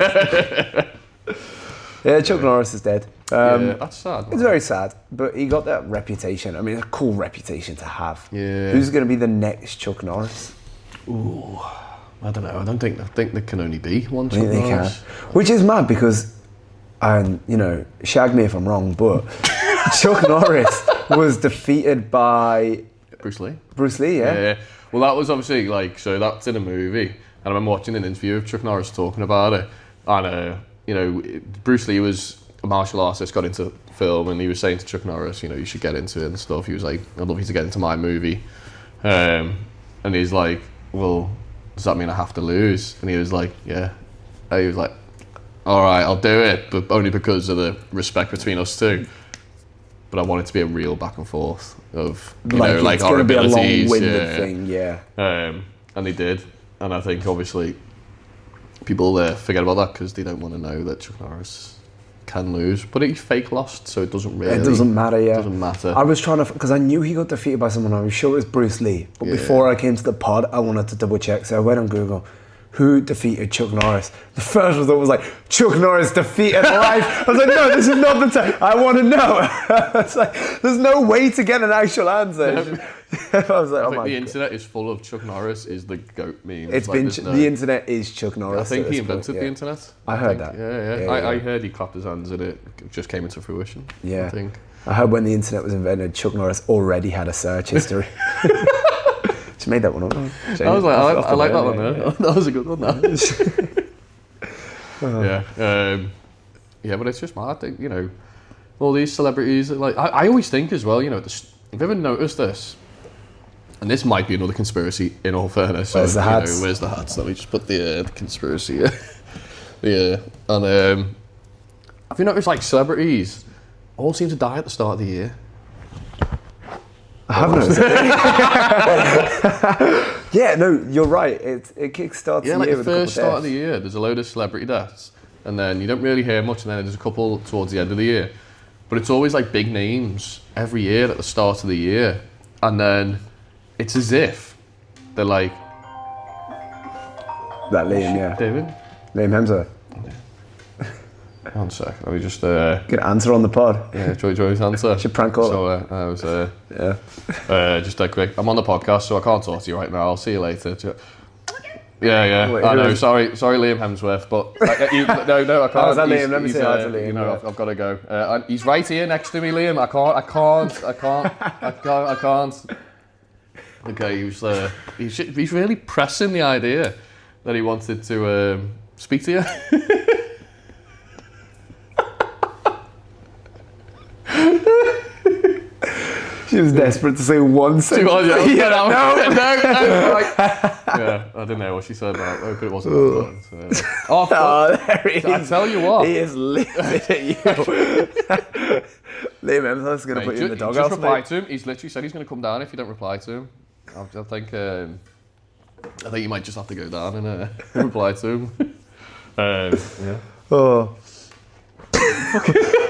Yeah, Chuck Norris is dead. Yeah, that's sad. It's very sad, but he got that reputation. I mean, a cool reputation to have. Yeah. Who's going to be the next Chuck Norris? Ooh, I don't know. I think there can only be one I Chuck think they can. Norris. Which is mad because, and you know, shag me if I'm wrong, but Chuck Norris was defeated by Bruce Lee. Bruce Lee, yeah? Yeah. Well, that was obviously like, so that's in a movie, and I remember watching an interview of Chuck Norris talking about it, and you know, Bruce Lee was a martial artist, got into film, and he was saying to Chuck Norris, you know, you should get into it and stuff. He was like, I'd love you to get into my movie, and he's like, well, does that mean I have to lose? And he was like, yeah. And he was like, all right, I'll do it, but only because of the respect between us two. but I want it to be a real back and forth of it's our gonna be a abilities. long-winded thing, yeah. And they did, and I think obviously people forget about that because they don't want to know that Chuck Norris can lose, but he fake lost, so it doesn't really. It doesn't matter, yeah. It doesn't matter. I was trying to, because I knew he got defeated by someone. I was sure it was Bruce Lee, but before I came to the pod, I wanted to double check, so I went on Google. Who defeated Chuck Norris? The first result was like, Chuck Norris defeated live. I was like, no, this is not the time. I want to know. It's like, there's no way to get an actual answer. I was like, I think the internet is full of Chuck Norris is the GOAT meme. It's been the internet is Chuck Norris. I think he invented the internet. I heard that. Yeah. I heard he clapped his hands and it just came into fruition. Yeah. I think. I heard when the internet was invented, Chuck Norris already had a search history. Just made that one up. I was like, I like that one. Yeah. That was a good one. Yeah, but it's just mad. All these celebrities. Like, I always think as well. Have you ever noticed this? And this might be another conspiracy. In all fairness, where's the hats? Where's the hats? Let me just put the conspiracy. Yeah, and have you noticed like celebrities all seem to die at the start of the year? I have noticed it. Yeah, no, you're right. It kickstarts the year the with first a couple start of the year, there's a load of celebrity deaths, and then you don't really hear much, and then there's a couple towards the end of the year. But it's always like big names every year at the start of the year, and then it's as if they're like that Liam, yeah. David? Liam Hemsworth. One sec, let me just... Good answer on the pod. Yeah, Joey's answer. Should prank call. So, I was... just quick. I'm on the podcast, so I can't talk to you right now. I'll see you later. Yeah. Wait, I know, sorry Liam Hemsworth, but... no, I can't. Oh, is that Liam? Let me say hi to Liam. I've got to go. He's right here next to me, Liam. I can't. Okay, he's really pressing the idea that he wanted to speak to you. She was desperate to say one sentence. No. No. I didn't know what she said about. But it wasn't. There he is. I tell you what, he is livid at you. Liam Hemsworth's going to put you in the doghouse. Just reply to him. He's literally said he's going to come down if you don't reply to him. I think you might just have to go down and reply to him. Yeah. Oh.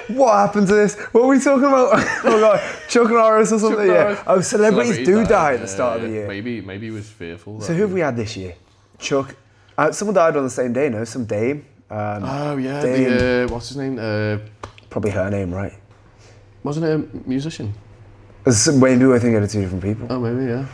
What happened to this? What are we talking about? Oh god, Chuck Norris or something? Yeah. Oh, celebrities do die at the start of the year. Maybe he was fearful. So who have we had this year? Chuck. Someone died on the same day, no? Some dame. Dame. What's his name? Probably her name, right? Wasn't it a musician? Maybe I think of two different people. Oh, maybe, yeah.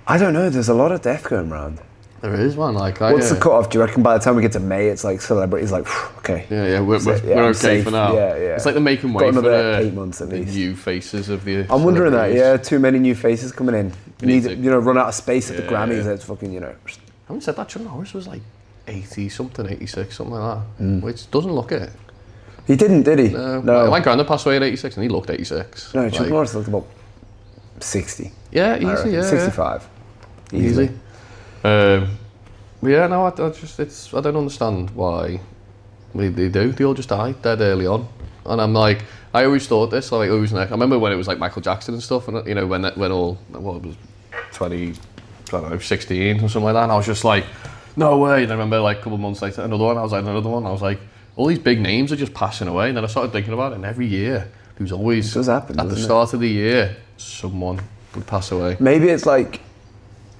I don't know. There's a lot of death going around. There is one. What's the cut-off? Do you reckon by the time we get to May, it's like celebrities like, okay. Yeah, we're okay safe for now. Yeah. It's like they're making way for another 8 months at least. New faces of the. I'm wondering that. Yeah, too many new faces coming in. You need to, run out of space at the Grammys. Yeah. It's fucking, Having said that, Chuck Norris was like 80 something, 86, something like that, which doesn't look it. He didn't, did he? No. My grandad passed away at 86, and he looked 86. No, Chuck Norris looked about 60. Yeah, easy. Yeah, 65. Yeah. Easy. Yeah, no, I don't understand why they do. They all just die dead early on, and I'm like, I always thought this, like, who's next? I remember when it was like Michael Jackson and stuff, and when all what was 20, I don't know, 16 or something like that, and I was just like, no way. And I remember like a couple of months later, another one. I was like, all these big names are just passing away, and then I started thinking about it, and every year there was always it does happen, at the start of the year someone would pass away. Maybe it's like,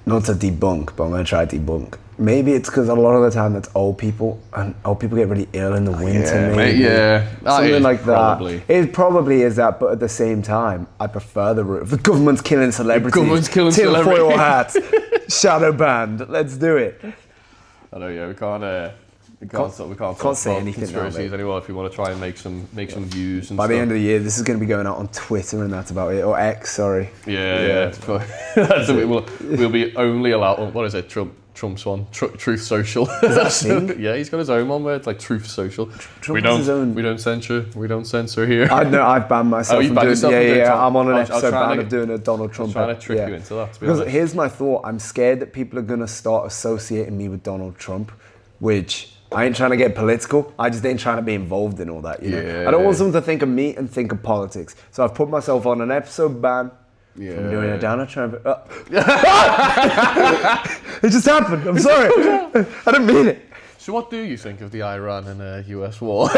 not to debunk, but I'm going to try to debunk. Maybe it's because a lot of the time it's old people, and old people get really ill in the winter. Maybe. Something like probably. that. It probably is that, but at the same time, I prefer the route of the government's killing celebrities. Tinfoil hats, shadow band. Let's do it. I know. Yeah, we can't say anything conspiracies anymore. If you want to try and make some views. And by stuff. the end of the year, this is going to be going out on Twitter, and that's about it, or X. Sorry. Yeah. We'll be only allowed. What is it? Trump's one, Truth Social. Yeah, he's got his own one where it's like Truth Social. We don't censor here. I know. I've banned myself. You banned yourself? Yeah. I'm on an episode ban of doing a Donald Trump. I was trying to trick you into that. Because here's my thought. I'm scared that people are going to start associating me with Donald Trump, which I ain't trying to get political. I just ain't trying to be involved in all that, you know? Yeah. I don't want someone to think of me and think of politics. So I've put myself on an episode ban from doing a downer. It just happened. I'm sorry. I didn't mean it. So what do you think of the Iran and US war?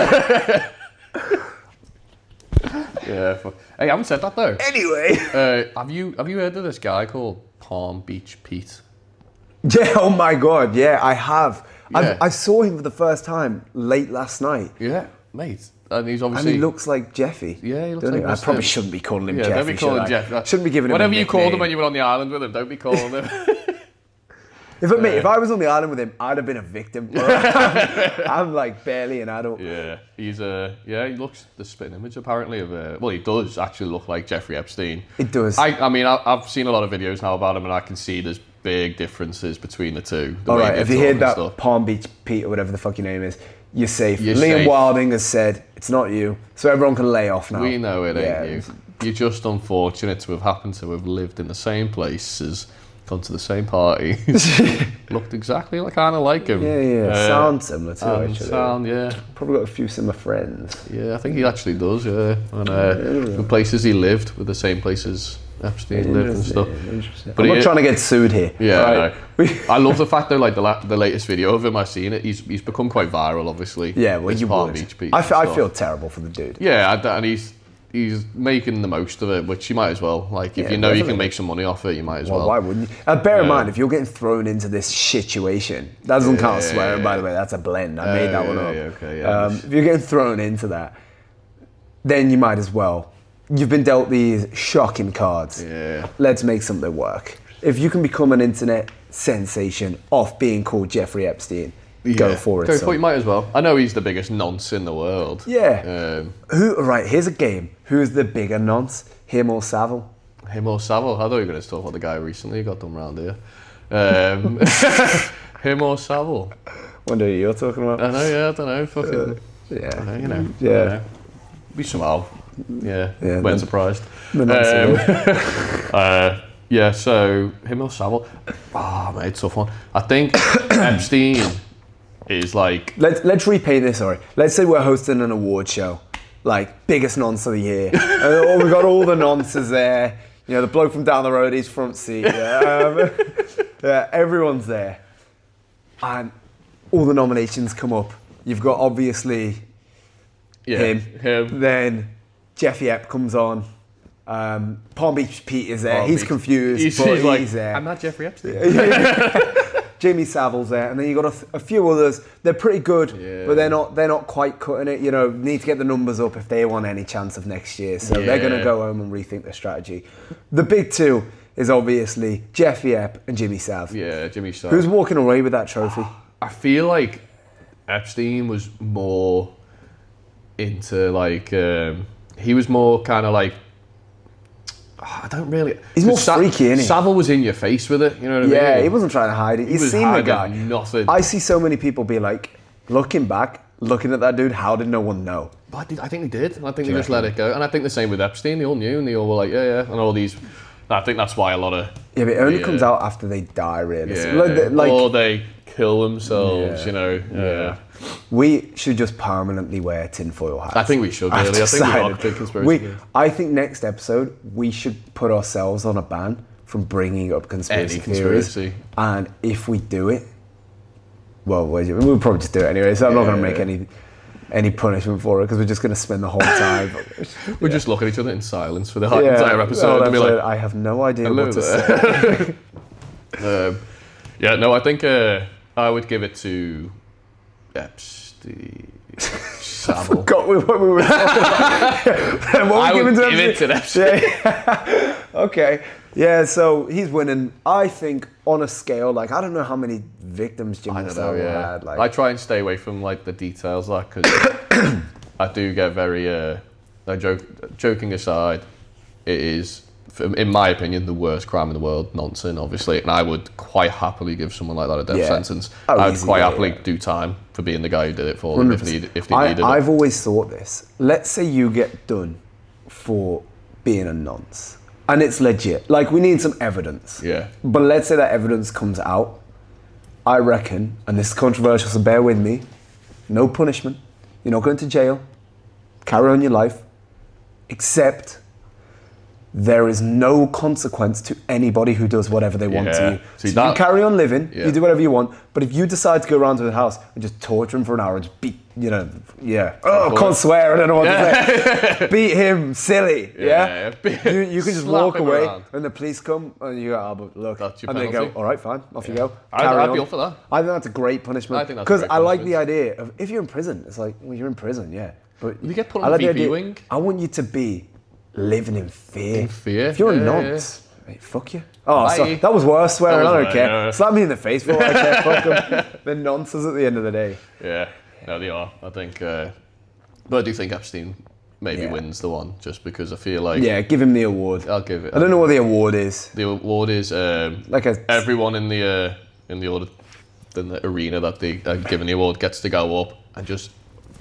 Yeah. Hey, I haven't said that though. Anyway. Have you heard of this guy called Palm Beach Pete? Yeah, oh my God, yeah, I have. Yeah. I saw him for the first time late last night. Yeah, mate. And he's And obviously... he looks like Jeffy. Yeah, he looks doesn't like I Mr. probably shouldn't be calling him Yeah, Jeffy. don't be calling should I? Jeff. Shouldn't be giving him whatever a you called him nickname. when you were on the island with him, don't be calling him. If I was on the island with him, I'd have been a victim. I'm like barely an adult. Yeah, he's he looks the spitting image apparently of well, he does actually look like Jeffrey Epstein. It does. I mean, I've seen a lot of videos now about him, and I can see there's big differences between the two. All right, if you hear that Palm Beach Pete or whatever the fuck your name is, you're safe. You're Liam safe. Wilding has said it's not you, so everyone can lay off now. We know it ain't you. You're just unfortunate to have happened to have lived in the same places, gone to the same party, looked exactly kind of like him. Yeah. Sound similar too, And actually. sound, yeah. Probably got a few similar friends. Yeah, I think he actually does, yeah. And the places he lived were the same places Epstein lived and stuff. Interesting. But I'm not trying to get sued here. Yeah, right? I love the fact though, like the latest video of him, I've seen it. He's become quite viral, obviously. Yeah, well, His you Palm would. Beach Pete I and stuff. feel terrible for the dude. Yeah, and he's making the most of it, which you might as well. Like, if Yeah, you know you definitely. can make some money off it, you might as Well, well. why wouldn't you? Bear in mind, if you're getting thrown into this situation, that doesn't count as swearing, by the way. That's a blend. I made that one up. If you're getting thrown into that, then you might as well. You've been dealt these shocking cards. Yeah. Let's make something work. If you can become an internet sensation off being called Jeffrey Epstein, go for it. Go son. for it, you might as well. I know he's the biggest nonce in the world. Yeah. Right, here's a game. Who's the bigger nonce? Him or Savile? Him or Savile? I thought you were going to talk about the guy who recently got done round here. Him or Savile? Wonder who you're talking about. I know, yeah, I don't know. Fucking, Yeah. you know. Yeah. I don't know. Be somehow. Yeah. Yeah, Weren't surprised. The nonce. Yeah, so him or Savile? Mate, tough one. I think Epstein is like... Let's repaint this, sorry. Let's say we're hosting an award show. Like, biggest nonce of the year. And we got all the nonces there. You know, the bloke from down the road, he's front seat. Yeah, everyone's there. And all the nominations come up. You've got, obviously, him. Then Jeffy Epp comes on. Palm Beach Pete is there. He's confused, He's but like, he's there. I'm not Jeffrey Epstein. Jamie Savile's there, and then you got a few others. They're pretty good, but they're not quite cutting it. You know, need to get the numbers up if they want any chance of next year. So they're going to go home and rethink their strategy. The big two is obviously Jeffy Epp and Jimmy Sav. Yeah, Jimmy Sav. Who's walking away with that trophy? I feel like Epstein was more into like he was more kind of like I don't really. He's more freaky, isn't he? Savile was in your face with it. You know what I mean? Yeah, he wasn't trying to hide it. You've was seen the hiding guy. nothing. I see so many people be like, looking back, looking at that dude. How did no one know? But I think they did. I think they just let it go. And I think the same with Epstein. They all knew, and they all were like, yeah, and all these. I think that's why a lot of. Yeah, but it only comes out after they die, really. Yeah, Like, or they kill themselves. You know. Yeah. We should just permanently wear tinfoil hats. I think we should, really. I think we are big conspiracy. I think next episode, we should put ourselves on a ban from bringing up conspiracy theories. And if we do it, well, we'll probably just do it anyway, so I'm not going to make any punishment for it, because we're just going to spend the whole time. We'll just look at each other in silence for the entire episode and be like, I have no idea what to say. I think I would give it to Epstein. Savile. Forgot what we were talking about. I would give it to Epstein. Yeah. Okay. Yeah, so he's winning. I think on a scale, like, I don't know how many victims Jimmy Savile had. Like, I try and stay away from like the details, like, because I do get very. Joking aside, it is, in my opinion, the worst crime in the world. Nonsense, obviously, and I would quite happily give someone like that a death sentence. I would quite happily do time for being the guy who did it for them if they needed it. I've always thought this. Let's say you get done for being a nonce, and it's legit. Like, we need some evidence. Yeah. But let's say that evidence comes out. I reckon, and this is controversial, so bear with me, no punishment. You're not going to jail. Carry on your life. Except there is no consequence to anybody who does whatever they want to you. See, So you carry on living, Yeah. you do whatever you want, but if you decide to go around to the house and just torture him for an hour and just beat, I can't swear, I don't know what to say. Beat him, silly, yeah? You can just Slap walk him away around. and the police come and you go, oh, but look. That's your and they go, penalty. all right, fine, off you go. I'd be up for that. I think that's a great punishment. I think that's a because great I like the punishment. idea of, if you're in prison, it's like, well, you're in prison, yeah. But You get put I on like the VP idea- wing. I want you to be living in fear. In fear, If you're yeah, a nonce, mate, fuck you. Oh, so, Bye. that was worse swearing. That I was don't right, care. yeah. Slap me in the face for all I care. Fuck them. They're nonsense at the end of the day. Yeah, no, they are. I think, but I do think Epstein maybe Yeah. wins the one, just because I feel like Yeah, give him the award. I'll give it. I don't know what the award is. The award is Like a everyone in the arena that they are given the award gets to go up and just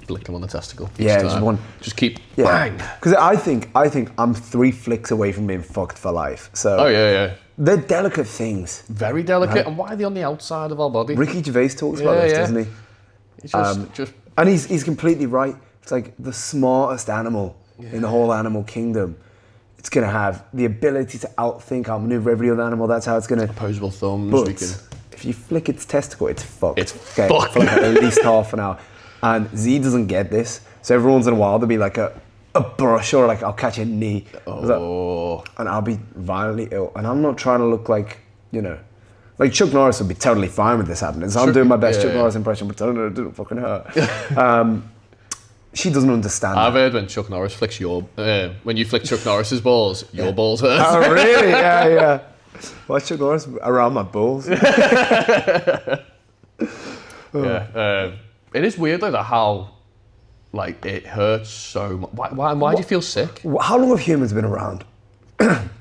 flick him on the testicle. each Yeah, just time. one- Just keep yeah. bang. Because I think I'm 3 flicks away from being fucked for life. So Oh yeah. they're delicate things. Very delicate. And why are they on the outside of our body? Ricky Gervais talks about Yeah, this, yeah. doesn't he? It's just And he's completely right. It's like the smartest animal in the whole animal kingdom. It's going to have the ability to outthink, outmaneuver every other animal. That's how it's going to. opposable thumbs. But We can. if you flick its testicle, it's fucked. It's fucked. For like at least half an hour. And Z doesn't get this. So every once in a while, there'll be like a brush or like I'll catch a knee. Oh. And I'll be violently ill. And I'm not trying to look like, like Chuck Norris would be totally fine with this happening. So I'm doing my best Chuck Norris impression, but it didn't fucking hurt. She doesn't understand. I've heard when Chuck Norris flicks when you flick Chuck Norris's balls, your balls hurt. Oh, really? Yeah. Why Chuck Norris around my balls? Yeah. It is weird though that how, like, it hurts so much. Why do you feel sick? How long have humans been around?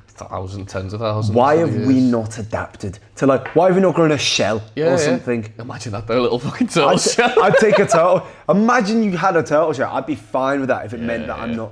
Thousands, tens of thousands. Why of have we years. not adapted to why have we not grown a shell Yeah. or something? Imagine that though, little fucking turtle shell. I'd take a turtle. Imagine you had a turtle shell. I'd be fine with that if it meant that I'm not,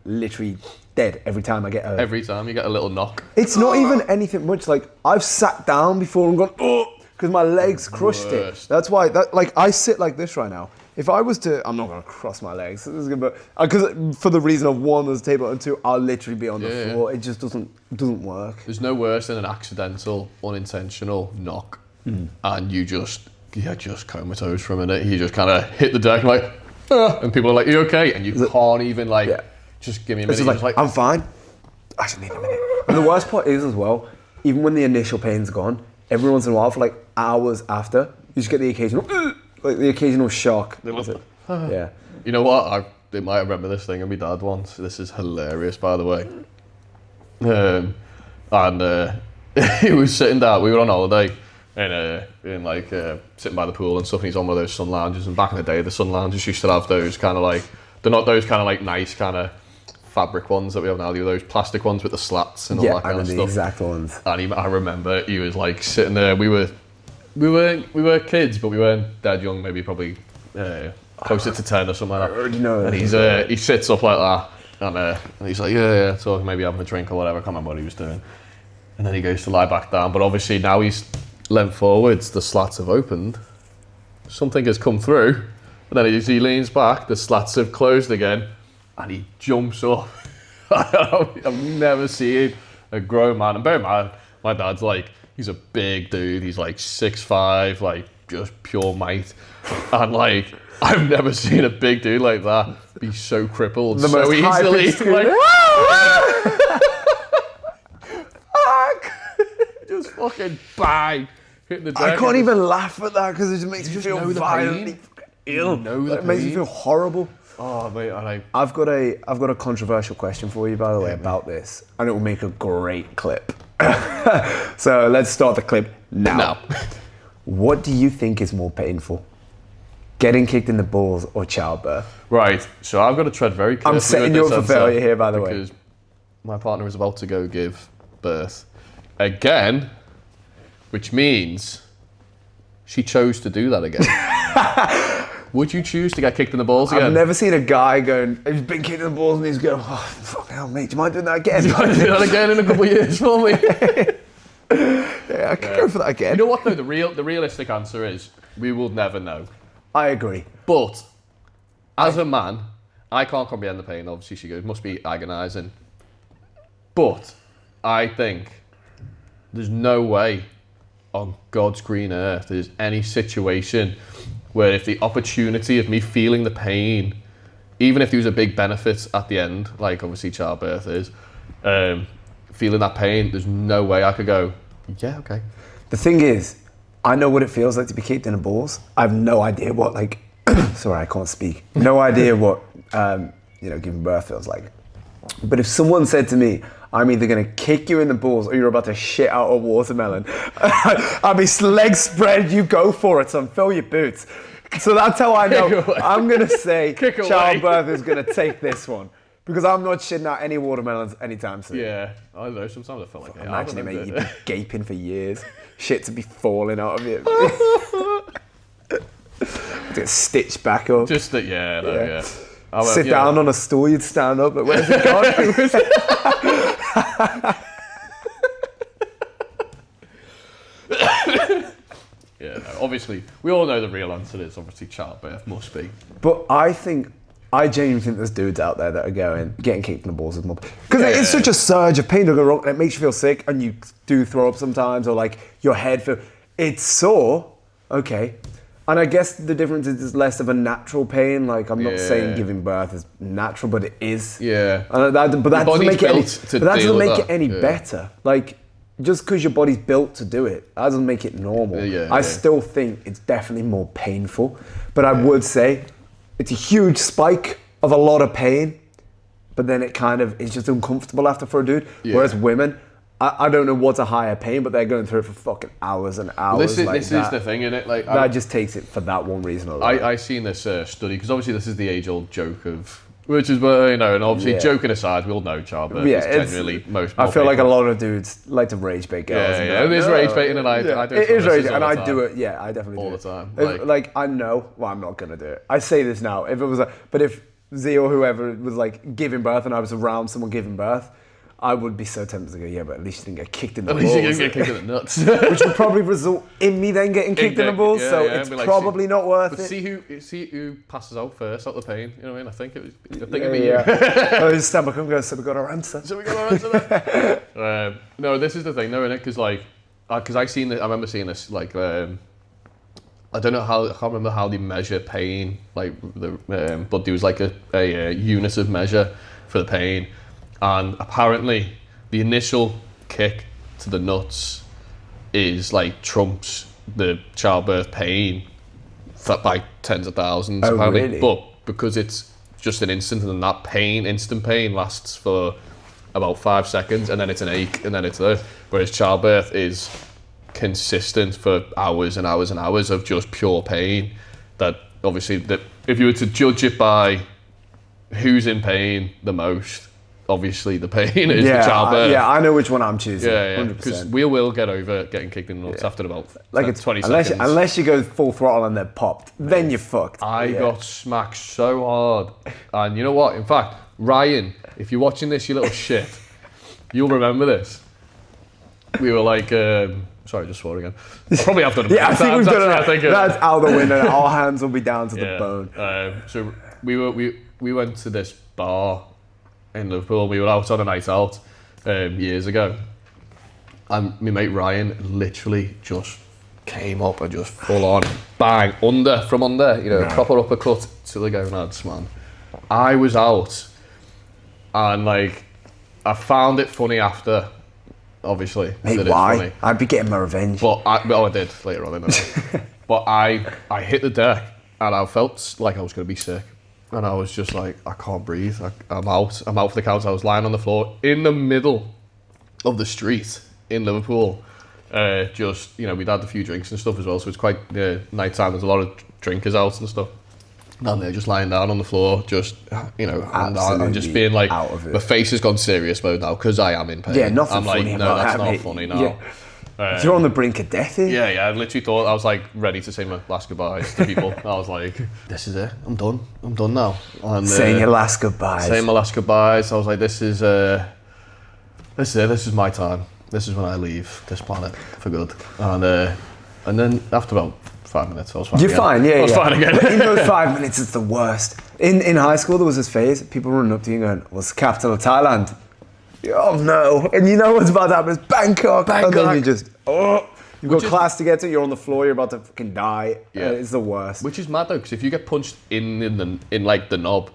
literally dead every time I get hurt. Every time you get a little knock. It's not even anything much. Like I've sat down before and gone, oh, because my legs crushed it. Worst. That's why. I sit like this right now. If I was to, I'm not gonna cross my legs. This is gonna, because for the reason of one, there's a table, and two, I'll literally be on the floor. It just doesn't work. There's no worse than an accidental, unintentional knock, and you're just comatose for a minute. You just kind of hit the deck like, and people are like, "You okay?" And you can't even just give me a minute. It's You're just like, just I'm fine. I just need a minute. And the worst part is as well, even when the initial pain's gone, every once in a while, for like hours after, you just get the occasional shock. That's it. Yeah. You know what? I might remember this thing of my dad once. This is hilarious, by the way. He was sitting down. We were on holiday, sitting by the pool and stuff. And he's on one of those sun lounges. And back in the day, the sun lounges used to have those kind of like, they're not those kind of like nice kind of fabric ones that we have now. They were those plastic ones with the slats and all that kind of the stuff. exact ones. And I remember he was like sitting there. We were kids, but we weren't that young. Maybe probably closer to 10 or something like that. I already know. And he sits up like that, and he's like, yeah, so maybe having a drink or whatever. I can't remember what he was doing. And then he goes to lie back down. But obviously now he's leant forwards. The slats have opened. Something has come through. And then as he leans back, the slats have closed again, and he jumps up. I've never seen a grown man. And bear in mind, my dad's like, he's a big dude. He's like 6'5", like just pure might. And like, I've never seen a big dude like that be so crippled The so most easily. high-pitched scream. Fuck! Just fucking bang! Hitting the deck. I can't even laugh at that because it just makes me just feel know the violently pain. fucking ill. know the It makes me pain. feel horrible. Oh mate, I've got a controversial question for you, by the way, about this, and it will make a great clip. So let's start the clip now. What do you think is more painful? Getting kicked in the balls or childbirth? Right, so I've got to tread very carefully. I'm setting with you this up for answer failure here, by the way. because my partner is about to go give birth again, which means she chose to do that again. Would you choose to get kicked in the balls again? I've never seen a guy going, he's been kicked in the balls and he's going, oh, fuck hell, mate, do you mind doing that again? Do you want to do that again in a couple of years for me? Yeah, I could go for that again. You know what though? The realistic answer is we will never know. I agree. But as a man, I can't comprehend the pain. Obviously, she goes, must be agonising. But I think there's no way on God's green earth there's any situation where if the opportunity of me feeling the pain, even if there was a big benefit at the end, like obviously childbirth is, feeling that pain, there's no way I could go, yeah, okay. The thing is, I know what it feels like to be kicked in the balls. I have no idea what, like, sorry, I can't speak. No idea what, giving birth feels like. But if someone said to me, I'm either going to kick you in the balls or you're about to shit out a watermelon, I'll be legs spread, you go for it, son, fill your boots. So that's how I know. I'm going to say childbirth is going to take this one. Because I'm not shitting out any watermelons anytime soon. Yeah, I don't know, sometimes I feel like imagine it, mate, you'd be gaping for years. Shit to be falling out of you. Get stitched back up. Just that, yeah. Sit down on a stool, you'd stand up, but where's it gone? Yeah, no, obviously, we all know the real answer is obviously childbirth must be. But I genuinely think there's dudes out there that are getting kicked in the balls with more. Because it's such a surge of pain, don't get me wrong, and it makes you feel sick, and you do throw up sometimes, or like your head it's sore, okay. And I guess the difference is it's less of a natural pain. Like, I'm not saying giving birth is natural, but it is. Yeah. And that doesn't make it any better. Like, just because your body's built to do it, that doesn't make it normal. I still think it's definitely more painful. But I would say it's a huge spike of a lot of pain, but then it's just uncomfortable after for a dude. Yeah. Whereas women, I don't know what's a higher pain, but they're going through it for fucking hours and hours. Well, this is the thing, innit? Like, that just takes it for that one reason alone. I seen this study, because obviously this is the age-old joke of, which is, and obviously joking aside, we all know childbirth is genuinely most more I feel painful. like a lot of dudes like to rage bait girls. Yeah, it is rage baiting, and I do it. It is rage, and I do it, I definitely do all it. the time. Like, I know, well, I'm not going to do it. I say this now, but if Z or whoever was like giving birth and I was around someone giving birth, I would be so tempted to go, yeah, but at least you didn't get kicked in the balls. At least you didn't get kicked in the nuts. Which would probably result in me then getting kicked in the balls, it's probably not worth it. See who passes out first, out the pain. You know what I mean? I think it'd be you. I just stand back and go, so we got our answer. No, this is the thing, though, innit? Because I remember seeing this, like, I don't know I can't remember how they measure pain, like, but there was like a unit of measure for the pain. And apparently, the initial kick to the nuts is like trumps the childbirth pain by tens of thousands. Oh, apparently. really? But because it's just an instant, and that instant pain lasts for about 5 seconds, and then it's an ache, and then it's there. Whereas childbirth is consistent for hours and hours and hours of just pure pain. That obviously, if you were to judge it by who's in pain the most, obviously the pain is the childbirth. I know which one I'm choosing. Yeah, because we will get over getting kicked in the nuts after about 20 seconds. Unless you go full throttle and they're popped, then you're fucked. I got smacked so hard. And you know what? In fact, Ryan, if you're watching this, you little shit, you'll remember this. We were like, sorry, just swore again. I probably have done it. I think we've done it. That's out the window. Our hands will be down to the bone. So we went to this bar in Liverpool. We were out on a night out years ago, and my mate Ryan literally just came up and just full on bang from under, proper uppercut to the gonads, man. I was out, and like I found it funny after, obviously. Mate, why? Funny. I'd be getting my revenge. But I did later on. But I hit the deck, and I felt like I was going to be sick. And I was just like, I can't breathe. I'm out for the count. I was lying on the floor in the middle of the street in Liverpool. We'd had a few drinks and stuff as well, so it's quite night time. There's a lot of drinkers out and stuff. And they're just lying down on the floor, and just being like, my face has gone serious mode now because I am in pain. Yeah, nothing I'm funny like, about no, that's that, not mate. funny now. Yeah. You're on the brink of death here. Yeah, I literally thought I was like ready to say my last goodbyes to people. I was like, this is it, I'm done now. And, saying your last goodbyes. Saying my last goodbyes. I was like, this is it, this is my time. This is when I leave this planet for good. And then after about 5 minutes. I was fine. You're again. fine, yeah. I was fine again. In those 5 minutes, it's the worst. In high school, there was this phase. People running up to you and going, "What's the capital of Thailand?" Oh no! And you know what's about to happen? It's Bangkok. And then you just you've got class to get to. You're on the floor. You're about to fucking die. Yeah. It's the worst. Which is mad though, because if you get punched in like the knob,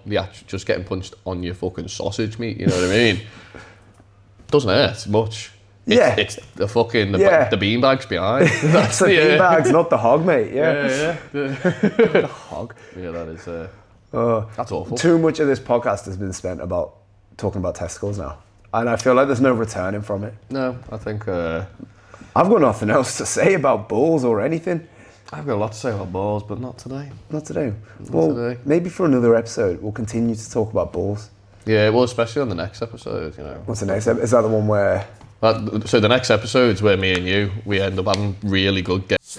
just getting punched on your fucking sausage meat, you know what I mean? Doesn't hurt much. It's the fucking the beanbags behind. That's the beanbags, not the hog, mate. Yeah. The hog. Yeah, that is. That's awful. Too much of this podcast has been spent about talking about testicles now, and I feel like there's no returning from it. No, I think I've got nothing else to say about balls or anything. I've got a lot to say about balls, but not today. Not today. Today. Maybe for another episode we'll continue to talk about balls. Yeah, well, especially on the next episode, you know. What's the next episode? Is that the one where... So the next episode's where me and you, we end up having really good guests.